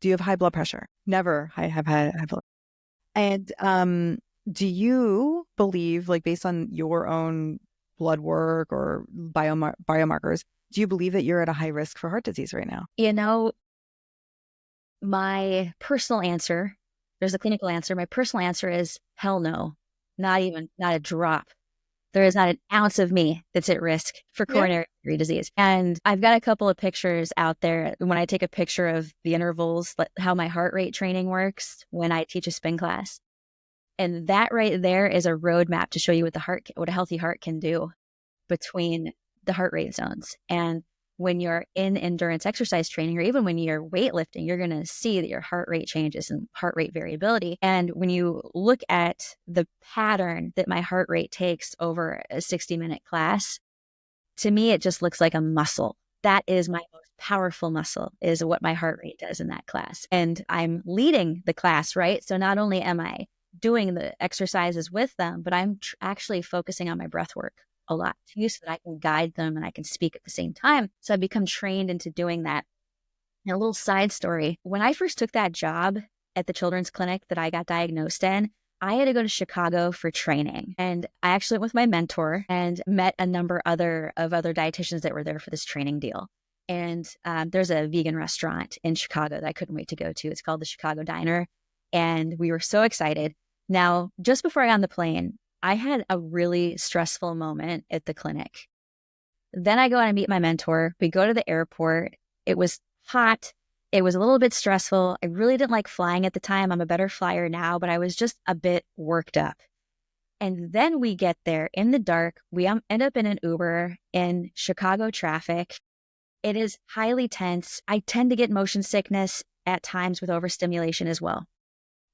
Do you have high blood pressure? Never. I have had high blood. And do you believe, like, based on your own blood work or biomarkers, do you believe that you're at a high risk for heart disease right now? My personal answer, there's a clinical answer. My personal answer is hell no. Not a drop. There is not an ounce of me that's at risk for coronary artery disease. And I've got a couple of pictures out there. When I take a picture of the intervals, like how my heart rate training works when I teach a spin class. And that right there is a roadmap to show you what a healthy heart can do between the heart rate zones. And when you're in endurance exercise training, or even when you're weightlifting, you're going to see that your heart rate changes and heart rate variability. And when you look at the pattern that my heart rate takes over a 60-minute class, to me, it just looks like a muscle. That is my most powerful muscle, is what my heart rate does in that class. And I'm leading the class, right? So not only am I doing the exercises with them, but I'm actually focusing on my breath work a lot too, so that I can guide them and I can speak at the same time. So I become trained into doing that. And a little side story, when I first took that job at the children's clinic that I got diagnosed in, I had to go to Chicago for training. And I actually went with my mentor and met a number of other dietitians that were there for this training deal. And there's a vegan restaurant in Chicago that I couldn't wait to go to. It's called the Chicago Diner. And we were so excited. Now, just before I got on the plane, I had a really stressful moment at the clinic. Then I go and I meet my mentor. We go to the airport. It was hot. It was a little bit stressful. I really didn't like flying at the time. I'm a better flyer now, but I was just a bit worked up. And then we get there in the dark. We end up in an Uber in Chicago traffic. It is highly tense. I tend to get motion sickness at times with overstimulation as well.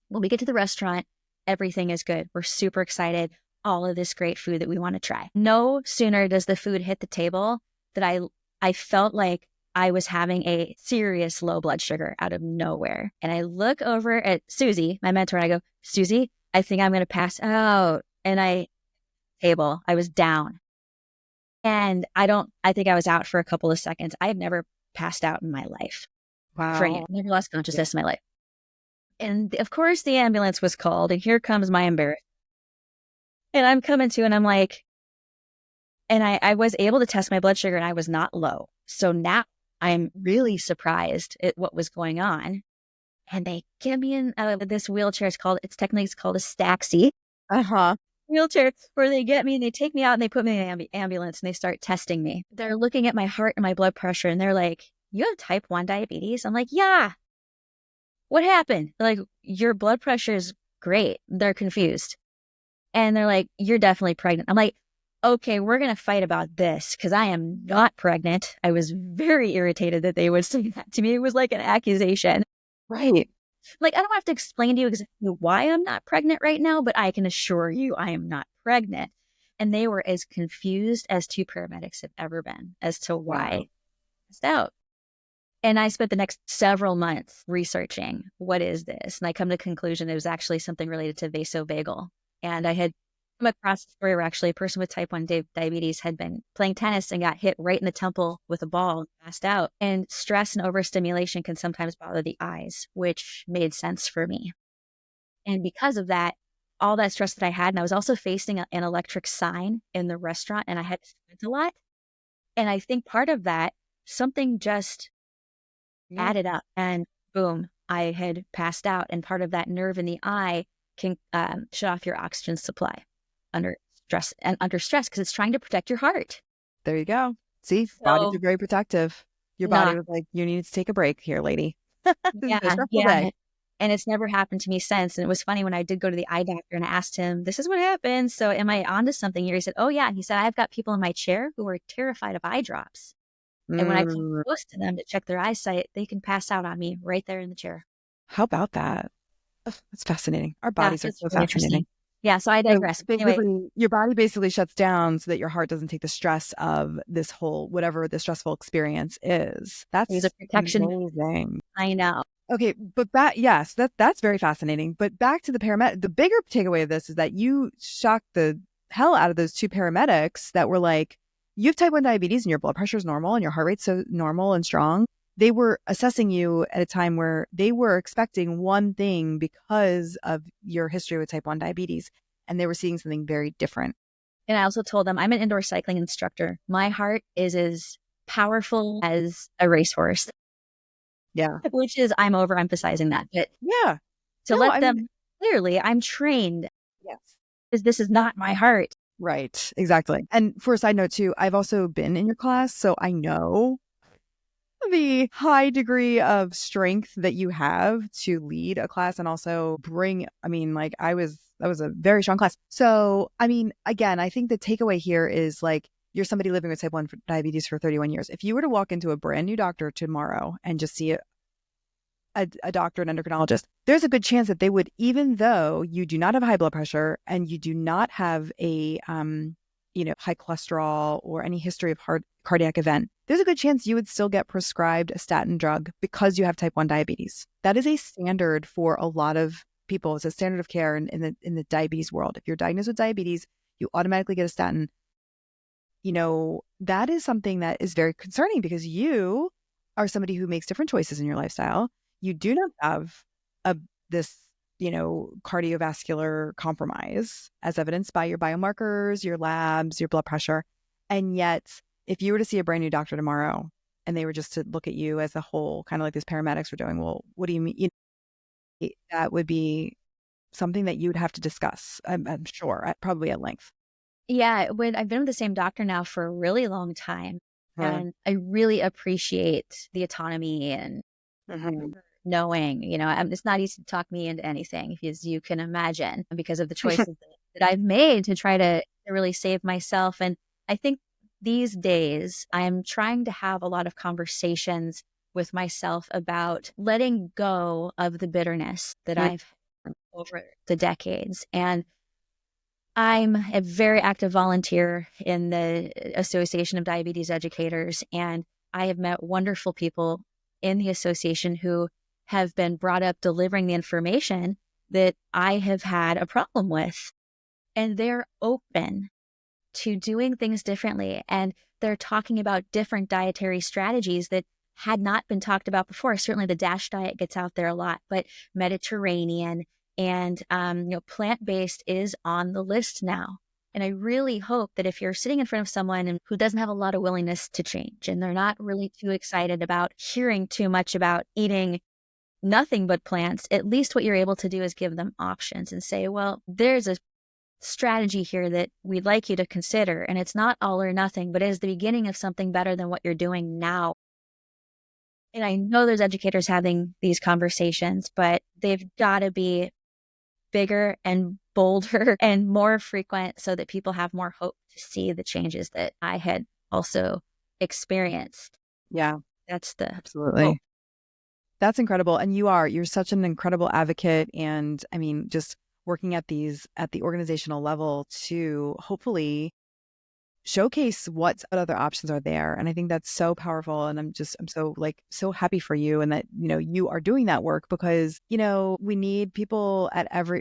When we get to the restaurant, everything is good. We're super excited. all of this great food that we want to try. No sooner does the food hit the table that I felt like I was having a serious low blood sugar out of nowhere. And I look over at Susie, my mentor, and I go, Susie, I think I'm going to pass out. And I was down. And I think I was out for a couple of seconds. I have never passed out in my life. Wow. I've never lost consciousness in my life. And of course the ambulance was called, and here comes my embarrassment. And I'm coming to, and I'm like, and I was able to test my blood sugar and I was not low. So now I'm really surprised at what was going on. And they get me in this wheelchair. It's called a Staxi wheelchair, where they get me and they take me out and they put me in the ambulance and they start testing me. They're looking at my heart and my blood pressure and they're like, you have type 1 diabetes? I'm like, yeah. What happened? They're like, your blood pressure is great. They're confused. And they're like, you're definitely pregnant. I'm like, okay, we're going to fight about this because I am not pregnant. I was very irritated that they would say that to me. It was like an accusation. Right. Like, I don't have to explain to you exactly why I'm not pregnant right now, but I can assure you I am not pregnant. And they were as confused as two paramedics have ever been as to why I passed out. And I spent the next several months researching, what is this? And I come to the conclusion it was actually something related to vasovagal. And I had come across a story where actually a person with type 1 diabetes had been playing tennis and got hit right in the temple with a ball and passed out. And stress and overstimulation can sometimes bother the eyes, which made sense for me. And because of that, all that stress that I had, and I was also facing an electric sign in the restaurant, and I had to sprint a lot. And I think part of that, something just added up, and boom, I had passed out. And part of that nerve in the eye can shut off your oxygen supply under stress because it's trying to protect your heart. There you go. See, bodies are very protective. Your body was like, you need to take a break here, lady. This is a stressful day. And it's never happened to me since. And it was funny when I did go to the eye doctor and I asked him, this is what happened. So am I onto something here? He said, oh yeah. And he said, I've got people in my chair who are terrified of eye drops. And when I come close to them to check their eyesight, they can pass out on me right there in the chair. How about that? That's fascinating. Our bodies are so really fascinating. Yeah, so I digress. So anyway, your body basically shuts down so that your heart doesn't take the stress of this whole, whatever the stressful experience is. That's a protection. Amazing. I know. Okay, but that's very fascinating. But back to the paramedic, the bigger takeaway of this is that you shocked the hell out of those two paramedics that were like, you have type 1 diabetes and your blood pressure is normal and your heart rate's so normal and strong. They were assessing you at a time where they were expecting one thing because of your history with type 1 diabetes, and they were seeing something very different. And I also told them I'm an indoor cycling instructor. My heart is as powerful as a racehorse. Yeah. Which is, I'm overemphasizing that. But yeah. Clearly, I'm trained. Yes. Because this is not my heart. Right. Exactly. And for a side note too, I've also been in your class, so I know the high degree of strength that you have to lead a class and also bring, that was a very strong class. So, again, I think the takeaway here is like, you're somebody living with type 1 diabetes for 31 years. If you were to walk into a brand new doctor tomorrow and just see a doctor, an endocrinologist, there's a good chance that they would, even though you do not have high blood pressure and you do not have a, high cholesterol or any history of cardiac event, there's a good chance you would still get prescribed a statin drug because you have type 1 diabetes. That is a standard for a lot of people. It's a standard of care in the diabetes world. If you're diagnosed with diabetes, you automatically get a statin. That is something that is very concerning because you are somebody who makes different choices in your lifestyle. You do not have this cardiovascular compromise as evidenced by your biomarkers, your labs, your blood pressure. And yet, if you were to see a brand new doctor tomorrow and they were just to look at you as a whole, kind of like these paramedics were doing, well, what do you mean? That would be something that you would have to discuss, I'm sure, probably at length. Yeah, I've been with the same doctor now for a really long time. And I really appreciate the autonomy and knowing, it's not easy to talk me into anything, as you can imagine, because of the choices that I've made to try to really save myself. And I think these days I'm trying to have a lot of conversations with myself about letting go of the bitterness that I've had over the decades. And I'm a very active volunteer in the Association of Diabetes Educators, and I have met wonderful people in the association who have been brought up delivering the information that I have had a problem with. And they're open to doing things differently. And they're talking about different dietary strategies that had not been talked about before. Certainly the DASH diet gets out there a lot, but Mediterranean and plant-based is on the list now. And I really hope that if you're sitting in front of someone who doesn't have a lot of willingness to change, and they're not really too excited about hearing too much about eating nothing but plants, at least what you're able to do is give them options and say, well, there's a strategy here that we'd like you to consider. And it's not all or nothing, but it is the beginning of something better than what you're doing now. And I know there's educators having these conversations, but they've got to be bigger and bolder and more frequent so that people have more hope to see the changes that I had also experienced. Yeah, That's the absolutely. hope. That's incredible. And you're such an incredible advocate. And I mean, just working at the organizational level to hopefully showcase what other options are there. And I think that's so powerful. And I'm so happy for you and that, you are doing that work because, we need people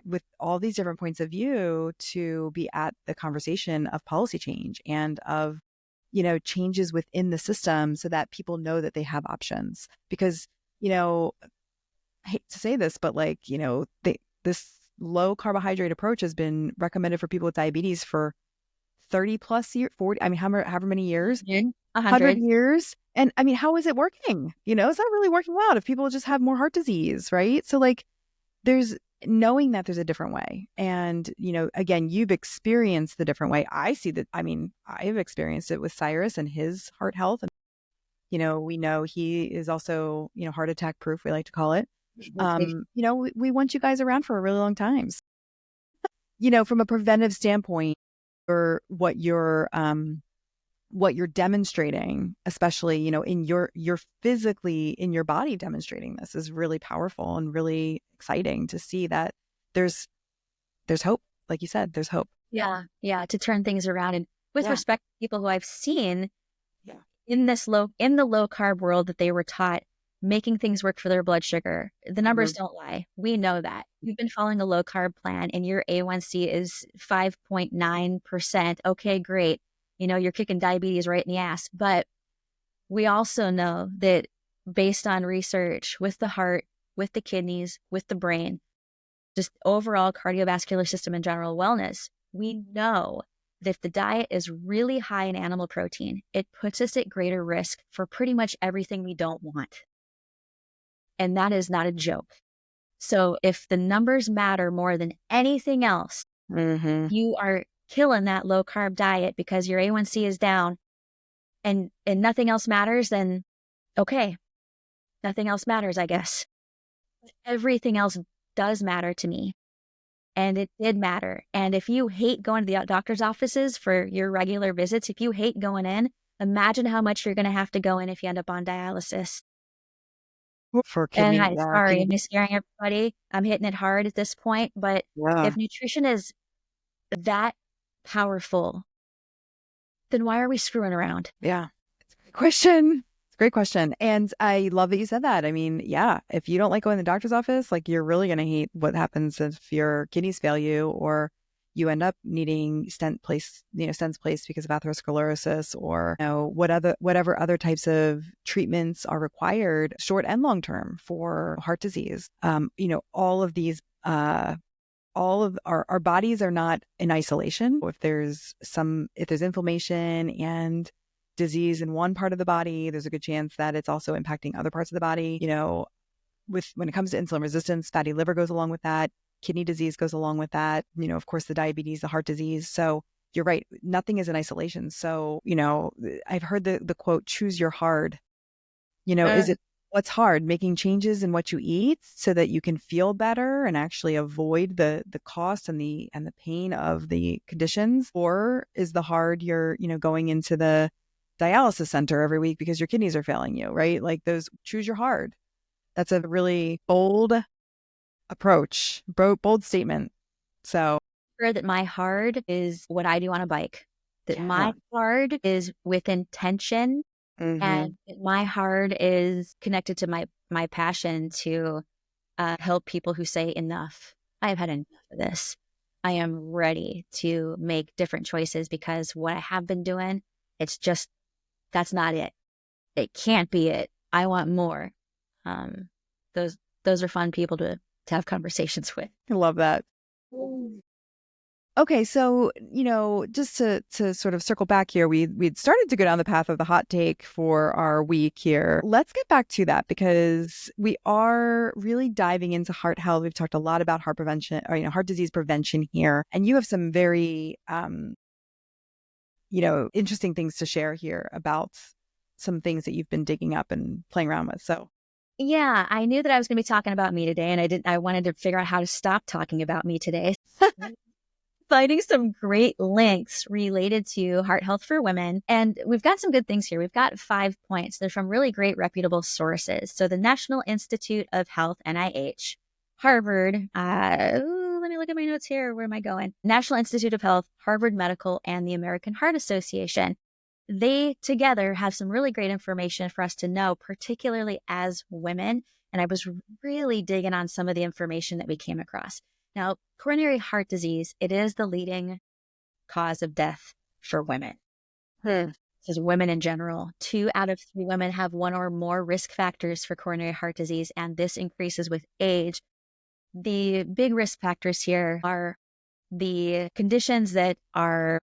with all these different points of view to be at the conversation of policy change and of, changes within the system so that people know that they have options because, I hate to say this, but this low carbohydrate approach has been recommended for people with diabetes for 30 plus years, 40, I mean, however many years, 100 years. And I mean, how is it working? It's not really working out if people just have more heart disease, right? So there's knowing that there's a different way. And, again, you've experienced the different way. I see that. I mean, I've experienced it with Cyrus and his heart health. And, we know he is also, heart attack proof, we like to call it. We want you guys around for a really long time. From a preventive standpoint, or what you're demonstrating, especially, in you're physically in your body demonstrating this is really powerful and really exciting to see that there's hope. Like you said, there's hope. Yeah. Yeah. To turn things around. And with respect to people who I've seen in the low carb world that they were taught making things work for their blood sugar, the numbers don't lie. We know that. You've been following a low carb plan and your A1C is 5.9%. Okay, great. You're kicking diabetes right in the ass. But we also know that based on research with the heart, with the kidneys, with the brain, just overall cardiovascular system and general wellness, we know that if the diet is really high in animal protein, it puts us at greater risk for pretty much everything we don't want. And that is not a joke. So if the numbers matter more than anything else, you are killing that low carb diet because your A1C is down and nothing else matters, then okay, nothing else matters, I guess. Everything else does matter to me. And it did matter. And if you hate going to the doctor's offices for your regular visits, if you hate going in, imagine how much you're going to have to go in if you end up on dialysis. For kidney, And sorry, I'm scaring everybody. I'm hitting it hard at this point, but if nutrition is that powerful, then why are we screwing around? Yeah, it's a great question. It's a great question. And I love that you said that. I mean, yeah, if you don't like going to the doctor's office, you're really going to hate what happens if your kidneys fail you or you end up needing stents placed because of atherosclerosis or whatever other types of treatments are required, short and long term, for heart disease. All of these, all of our bodies are not in isolation. If there's inflammation and disease in one part of the body, there's a good chance that it's also impacting other parts of the body. When it comes to insulin resistance, fatty liver goes along with that. Kidney disease goes along with that. Of course, the diabetes, the heart disease. So you're right. Nothing is in isolation. So, I've heard the quote, choose your hard. Is it what's hard? Making changes in what you eat so that you can feel better and actually avoid the cost and the pain of the conditions? Or is the hard you're, going into the dialysis center every week because your kidneys are failing you, right? Those, choose your hard. That's a really bold approach, bold statement. So sure that my hard is what I do on a bike, that Yeah. my hard is with intention, Hmm. and that my hard is connected to my passion to help people who say enough. I have had enough of this. I am ready to make different choices because what I have been doing, it's just, that's not it. It can't be it. I want more. Um, those those are fun people to have conversations with. I love that. Okay, so just to sort of circle back here, we'd started to go down the path of the hot take for our week here. Let's get back to that because we are really diving into heart health. We've talked a lot about heart prevention, or heart disease prevention here, and you have some very interesting things to share here about some things that you've been digging up and playing around with. So Yeah, I knew that I was going to be talking about me today, and I wanted to figure out how to stop talking about me today. Finding some great links related to heart health for women. And we've got some good things here. We've got 5 points. They're from really great reputable sources. So the National Institute of Health, NIH, Harvard, let me look at my notes here. Where am I going? National Institute of Health, Harvard Medical, and the American Heart Association. They together have some really great information for us to know, particularly as women. And I was really digging on some of the information that we came across. Now, coronary heart disease, it is the leading cause of death for women. This is women in general. 2 out of 3 women have one or more risk factors for coronary heart disease, and this increases with age. The big risk factors here are the conditions that are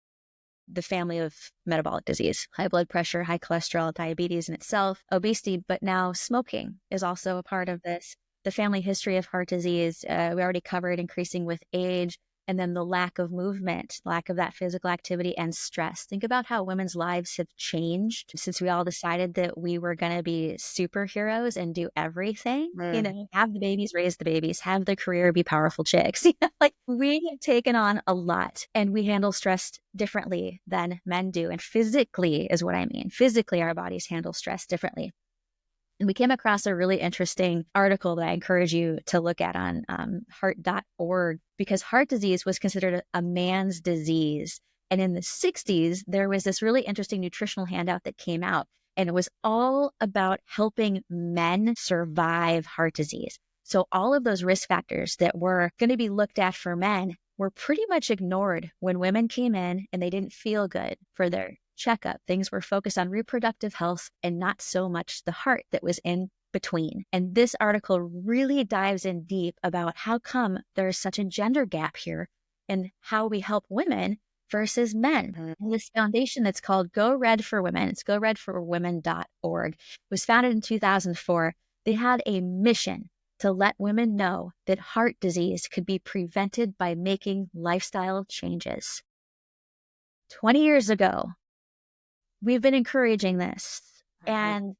the family of metabolic disease, high blood pressure, high cholesterol, diabetes in itself, obesity, but now smoking is also a part of this. The family history of heart disease, we already covered increasing with age, and then the lack of movement, lack of that physical activity and stress. Think about how women's lives have changed since we all decided that we were going to be superheroes and do everything. Have the babies, raise the babies, have the career, be powerful chicks. Like we have taken on a lot and we handle stress differently than men do. And physically is what I mean. Physically, our bodies handle stress differently. And we came across a really interesting article that I encourage you to look at on heart.org, because heart disease was considered a man's disease. And in the 60s, there was this really interesting nutritional handout that came out, and it was all about helping men survive heart disease. So all of those risk factors that were going to be looked at for men were pretty much ignored when women came in and they didn't feel good for their checkup. Things were focused on reproductive health and not so much the heart that was in between. And this article really dives in deep about how come there's such a gender gap here and how we help women versus men. And this foundation that's called Go Red for Women, it's goredforwomen.org, was founded in 2004. They had a mission to let women know that heart disease could be prevented by making lifestyle changes. 20 years ago, we've been encouraging this, and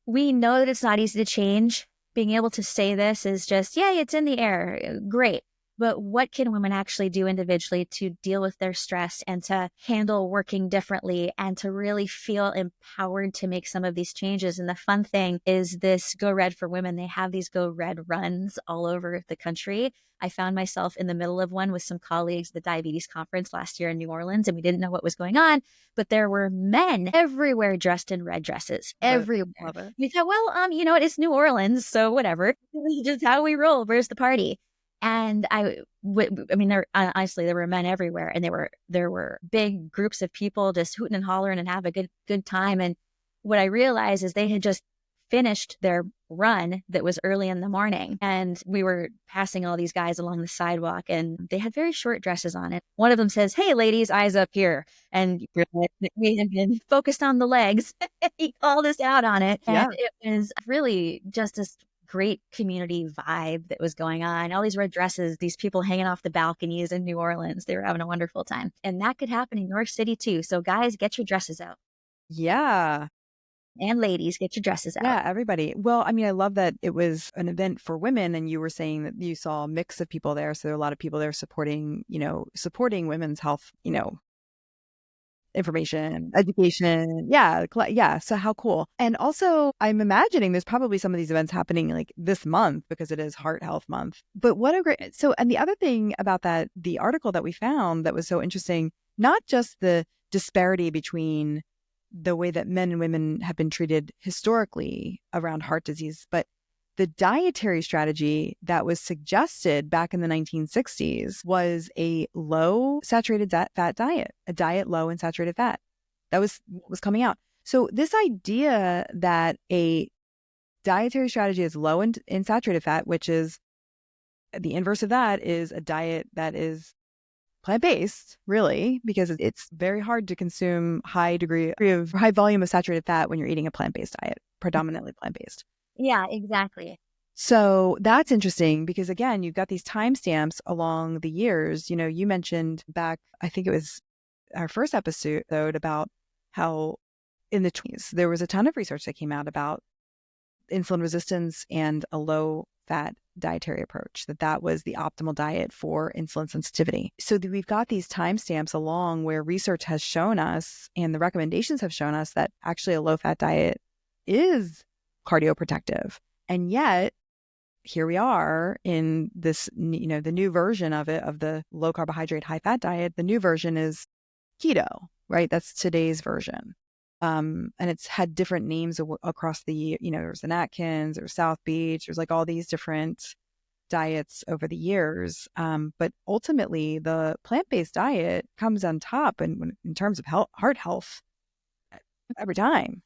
we know that it's not easy to change. Being able to say this is just, yay, it's in the air. Great. But what can women actually do individually to deal with their stress and to handle working differently and to really feel empowered to make some of these changes? And the fun thing is this Go Red for Women, they have these Go Red runs all over the country. I found myself in the middle of one with some colleagues at the diabetes conference last year in New Orleans, and we didn't know what was going on, but there were men everywhere dressed in red dresses, everywhere. Love it. We thought, well, it's New Orleans, so whatever. This is just how we roll. Where's the party? And honestly, there were men everywhere, and there were big groups of people just hooting and hollering and have a good time. And what I realized is they had just finished their run that was early in the morning, and we were passing all these guys along the sidewalk, and they had very short dresses on it. One of them says, "Hey, ladies, eyes up here," and we had been focused on the legs. He called us out on it, and it was really just this great community vibe that was going on. All these red dresses, these people hanging off the balconies in New Orleans. They were having a wonderful time. And that could happen in your city too. So guys, get your dresses out. Yeah. And ladies, get your dresses out. Yeah, everybody. Well, I love that it was an event for women, and you were saying that you saw a mix of people there. So there are a lot of people there supporting women's health, information, education. Yeah. Yeah. So how cool. And also, I'm imagining there's probably some of these events happening like this month because it is Heart Health Month. But what a great. So, and the other thing about that, the article that we found that was so interesting, not just the disparity between the way that men and women have been treated historically around heart disease, but the dietary strategy that was suggested back in the 1960s was a low saturated fat diet, a diet low in saturated fat. That was what was coming out. So this idea that a dietary strategy is low in saturated fat, which is the inverse of that is a diet that is plant-based, really, because it's very hard to consume high volume of saturated fat when you're eating a plant-based diet, predominantly plant-based. Yeah, exactly. So that's interesting because, again, you've got these timestamps along the years. You mentioned back, I think it was our first episode about how in the 20s, there was a ton of research that came out about insulin resistance and a low fat dietary approach, that was the optimal diet for insulin sensitivity. So we've got these timestamps along where research has shown us and the recommendations have shown us that actually a low fat diet is cardioprotective. And yet here we are in this, the new version of it, of the low carbohydrate, high fat diet. The new version is keto, right? That's today's version. And it's had different names across the, there's an Atkins, there's South Beach, there's like all these different diets over the years. But ultimately the plant-based diet comes on top in terms of heart health every time.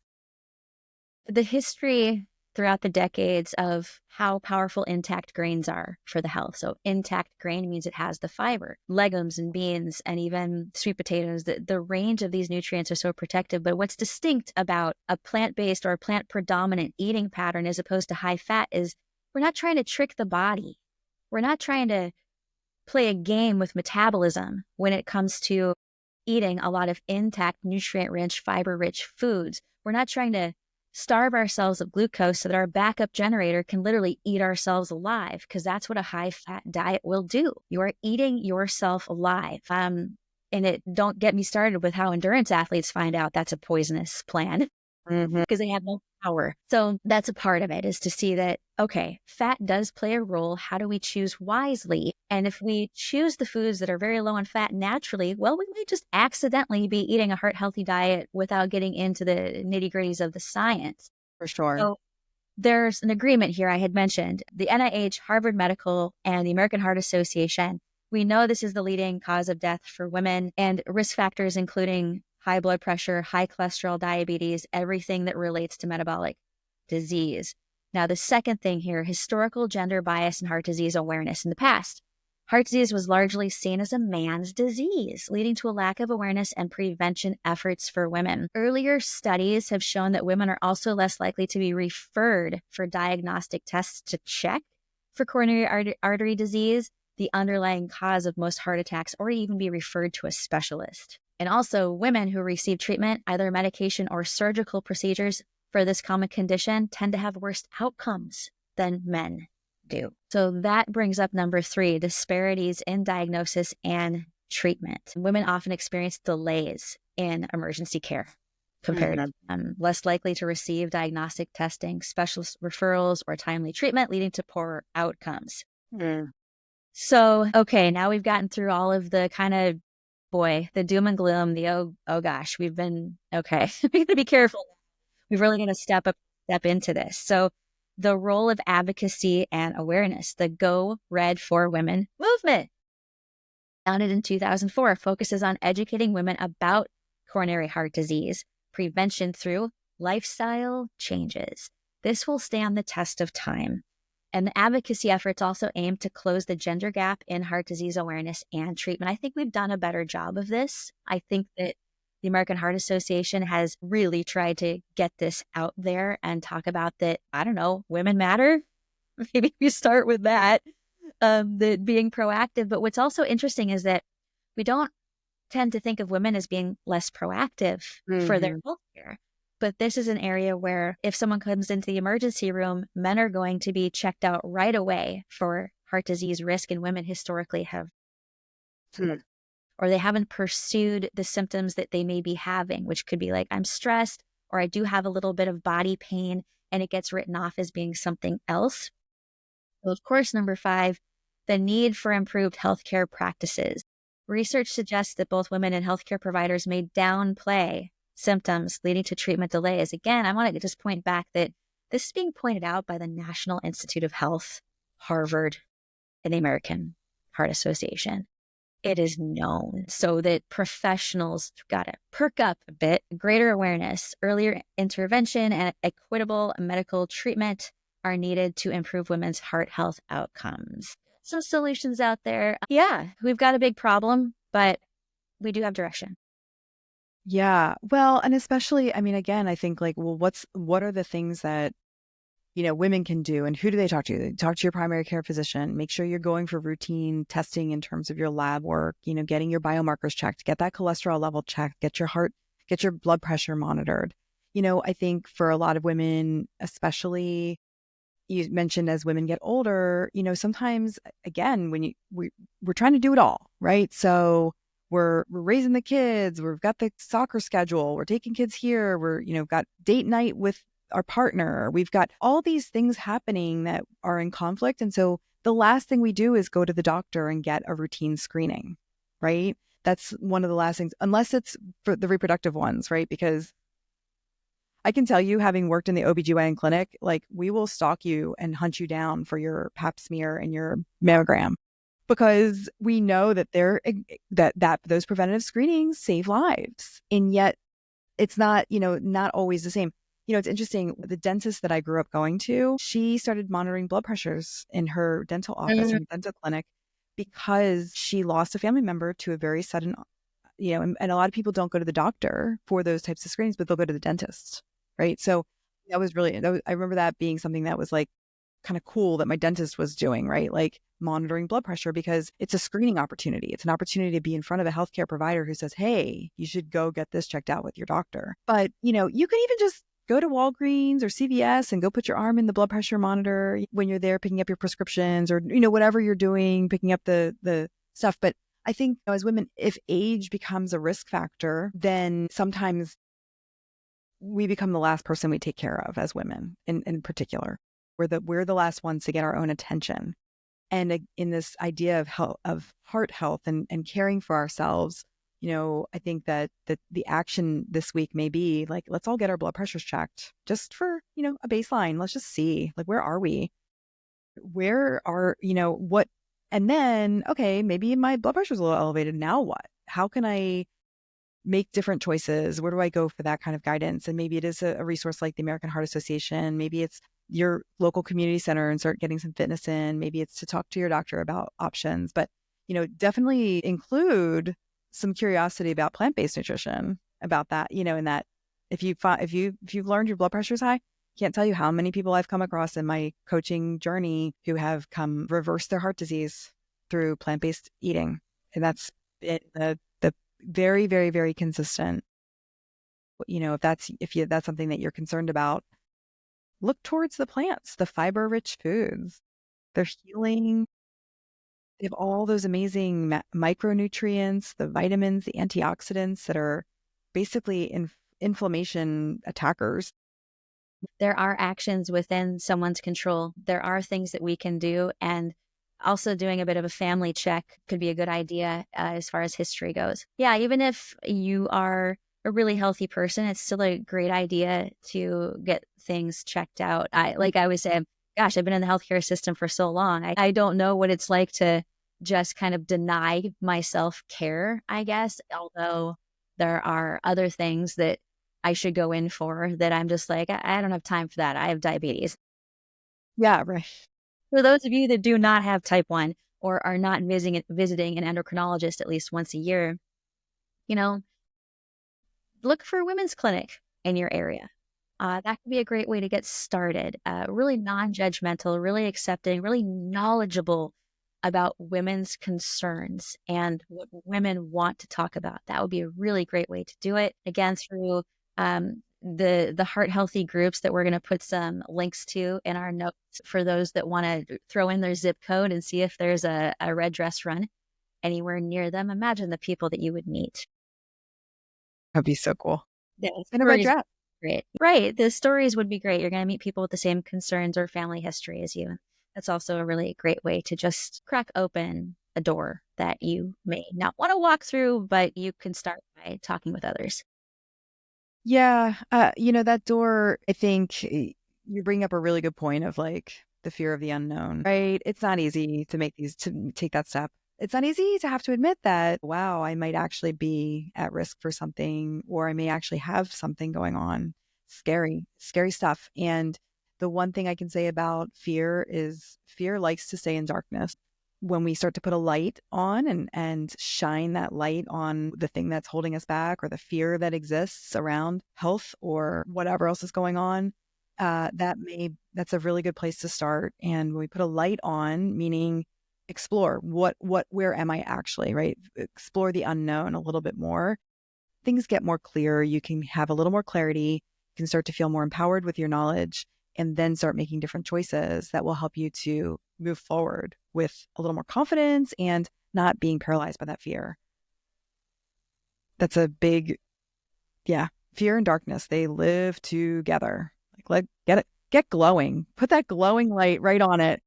The history throughout the decades of how powerful intact grains are for the health. So intact grain means it has the fiber. Legumes and beans and even sweet potatoes, the range of these nutrients are so protective. But what's distinct about a plant-based or a plant-predominant eating pattern as opposed to high fat is we're not trying to trick the body. We're not trying to play a game with metabolism when it comes to eating a lot of intact, nutrient-rich, fiber-rich foods. We're not trying to starve ourselves of glucose so that our backup generator can literally eat ourselves alive, because that's what a high-fat diet will do. You are eating yourself alive. And don't get me started with how endurance athletes find out that's a poisonous plan because they have no power. So that's a part of it, is to see that, okay, fat does play a role. How do we choose wisely? And if we choose the foods that are very low in fat naturally, well, we might just accidentally be eating a heart healthy diet without getting into the nitty gritties of the science. For sure. So there's an agreement here I had mentioned. The NIH, Harvard Medical, and the American Heart Association, we know this is the leading cause of death for women, and risk factors including high blood pressure, high cholesterol, diabetes, everything that relates to metabolic disease. Now, the second thing here, historical gender bias and heart disease awareness. In the past, heart disease was largely seen as a man's disease, leading to a lack of awareness and prevention efforts for women. Earlier studies have shown that women are also less likely to be referred for diagnostic tests to check for coronary artery disease, the underlying cause of most heart attacks, or even be referred to a specialist. And also, women who receive treatment, either medication or surgical procedures for this common condition, tend to have worse outcomes than men do. So that brings up number 3, disparities in diagnosis and treatment. Women often experience delays in emergency care compared to men, less likely to receive diagnostic testing, specialist referrals, or timely treatment, leading to poorer outcomes. So, okay, now we've gotten through all of the kind of, the doom and gloom, the oh gosh, we've been, okay, we got to be careful. We've really got to step into this. So the role of advocacy and awareness, the Go Red for Women movement, founded in 2004, focuses on educating women about coronary heart disease prevention through lifestyle changes. This will stand the test of time. And the advocacy efforts also aim to close the gender gap in heart disease awareness and treatment. I think we've done a better job of this. I think that the American Heart Association has really tried to get this out there and talk about that, I don't know, women matter. Maybe we start with that, that being proactive. But what's also interesting is that we don't tend to think of women as being less proactive for their healthcare. But this is an area where if someone comes into the emergency room, men are going to be checked out right away for heart disease risk, and women historically have or they haven't pursued the symptoms that they may be having, which could be like, I'm stressed, or I do have a little bit of body pain, and it gets written off as being something else. So of course, number 5, the need for improved healthcare practices. Research suggests that both women and healthcare providers may downplay symptoms leading to treatment delays. Again, I want to just point back that this is being pointed out by the National Institute of Health, Harvard, and the American Heart Association. It is known so that professionals got to perk up a bit. Greater awareness, earlier intervention, and equitable medical treatment are needed to improve women's heart health outcomes. Some solutions out there. Yeah, we've got a big problem, but we do have direction. Yeah. Well, and especially, I mean, again, I think like, well, what are the things that, women can do, and who do they talk to? They talk to your primary care physician. Make sure you're going for routine testing in terms of your lab work, getting your biomarkers checked, get that cholesterol level checked, get your blood pressure monitored. I think for a lot of women, especially you mentioned as women get older, sometimes again, we're trying to do it all, right? So we're raising the kids, we've got the soccer schedule, we're taking kids here, got date night with our partner, we've got all these things happening that are in conflict. And so the last thing we do is go to the doctor and get a routine screening, right? That's one of the last things, unless it's for the reproductive ones, right? Because I can tell you, having worked in the OBGYN clinic, like we will stalk you and hunt you down for your pap smear and your mammogram, because we know that that those preventative screenings save lives. And yet it's not, not always the same. It's interesting. The dentist that I grew up going to, she started monitoring blood pressures in her dental office, in her dental clinic, because she lost a family member to a very sudden, and a lot of people don't go to the doctor for those types of screenings, but they'll go to the dentist. Right. So I remember that being something that was like kind of cool that my dentist was doing, right? Like monitoring blood pressure, because it's a screening opportunity. It's an opportunity to be in front of a healthcare provider who says, hey, you should go get this checked out with your doctor. But, you can even just go to Walgreens or CVS and go put your arm in the blood pressure monitor when you're there picking up your prescriptions, or, whatever you're doing, picking up the stuff. But I think as women, if age becomes a risk factor, then sometimes we become the last person we take care of as women in particular. We're the last ones to get our own attention. And in this idea of heart health and caring for ourselves, I think that the action this week may be like, let's all get our blood pressures checked just for, a baseline. Let's just see, like, where are we? Where are, what? And then, okay, maybe my blood pressure is a little elevated. Now what? How can I make different choices? Where do I go for that kind of guidance? And maybe it is a resource like the American Heart Association. Maybe it's your local community center and start getting some fitness in. Maybe it's to talk to your doctor about options, but, definitely include some curiosity about plant-based nutrition, about that, in that if you've learned your blood pressure is high, can't tell you how many people I've come across in my coaching journey who have reversed their heart disease through plant-based eating. And that's the very, very, very consistent. If that's something that you're concerned about, look towards the plants, the fiber-rich foods. They're healing. They have all those amazing micronutrients, the vitamins, the antioxidants that are basically inflammation attackers. There are actions within someone's control. There are things that we can do. And also doing a bit of a family check could be a good idea as far as history goes. Yeah, even if you are a really healthy person, it's still a great idea to get things checked out. Like I always say, gosh, I've been in the healthcare system for so long. I don't know what it's like to just kind of deny myself care, I guess, although there are other things that I should go in for that I'm just like, I don't have time for that. I have diabetes. Yeah, right. For those of you that do not have type 1 or are not visiting an endocrinologist at least once a year, look for a women's clinic in your area. That could be a great way to get started. Really non-judgmental, really accepting, really knowledgeable about women's concerns and what women want to talk about. That would be a really great way to do it. Again, through the heart healthy groups that we're going to put some links to in our notes for those that want to throw in their zip code and see if there's a red dress run. anywhere near them, imagine the people that you would meet. That'd be so cool. The And a red stories dress. great. Right. The stories would be great. You're going to meet people with the same concerns or family history as you. That's also a really great way to just crack open a door that you may not want to walk through, but you can start by talking with others. Yeah. That door, I think you bring up a really good point of like the fear of the unknown, right? It's not easy to take that step. It's not easy to have to admit that, wow, I might actually be at risk for something, or I may actually have something going on. Scary, scary stuff. And the one thing I can say about fear is fear likes to stay in darkness. When we start to put a light on and shine that light on the thing that's holding us back or the fear that exists around health or whatever else is going on, that's a really good place to start. And when we put a light on, meaning explore where am I actually, right? Explore the unknown a little bit more. Things get more clear. You can have a little more clarity. You can start to feel more empowered with your knowledge and then start making different choices that will help you to move forward with a little more confidence and not being paralyzed by that fear. That's a big, yeah, fear and darkness. They live together. Get glowing. Put that glowing light right on it.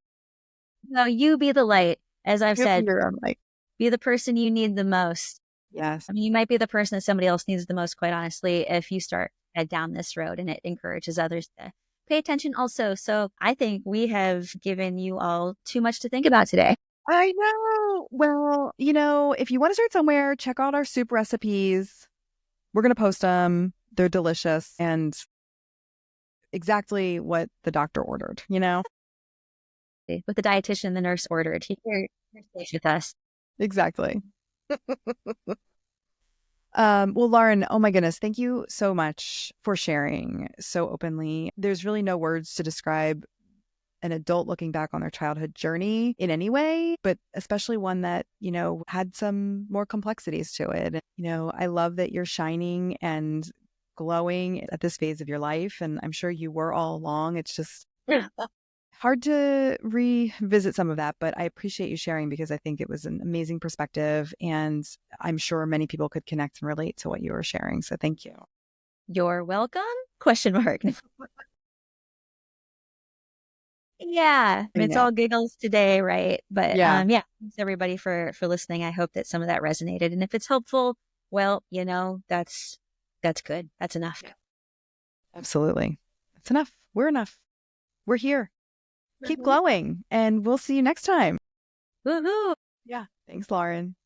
No, you be the light. As I've Give said, your own light. be the person you need the most. Yes. I mean, you might be the person that somebody else needs the most, quite honestly, if you start down this road and it encourages others to pay attention also. So I think we have given you all too much to think about today. I know. Well, if you want to start somewhere, check out our soup recipes. We're going to post them. They're delicious and exactly what the doctor ordered, With the dietitian, the nurse ordered. Here stays with us. Exactly. Well, Lauren, oh my goodness, thank you so much for sharing so openly. There's really no words to describe an adult looking back on their childhood journey in any way, but especially one that, had some more complexities to it. I love that you're shining and glowing at this phase of your life. And I'm sure you were all along. It's just hard to revisit some of that, but I appreciate you sharing because I think it was an amazing perspective. And I'm sure many people could connect and relate to what you were sharing. So thank you. You're welcome? Question mark. Yeah, I it's know. all giggles today, right? But Yeah, yeah, thanks everybody for listening. I hope that some of that resonated, and if it's helpful, well, that's good. That's enough. absolutely. That's enough. We're enough. We're here. Keep glowing, and we'll see you next time. Woohoo! Yeah. Thanks, Lauren.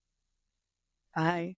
Bye.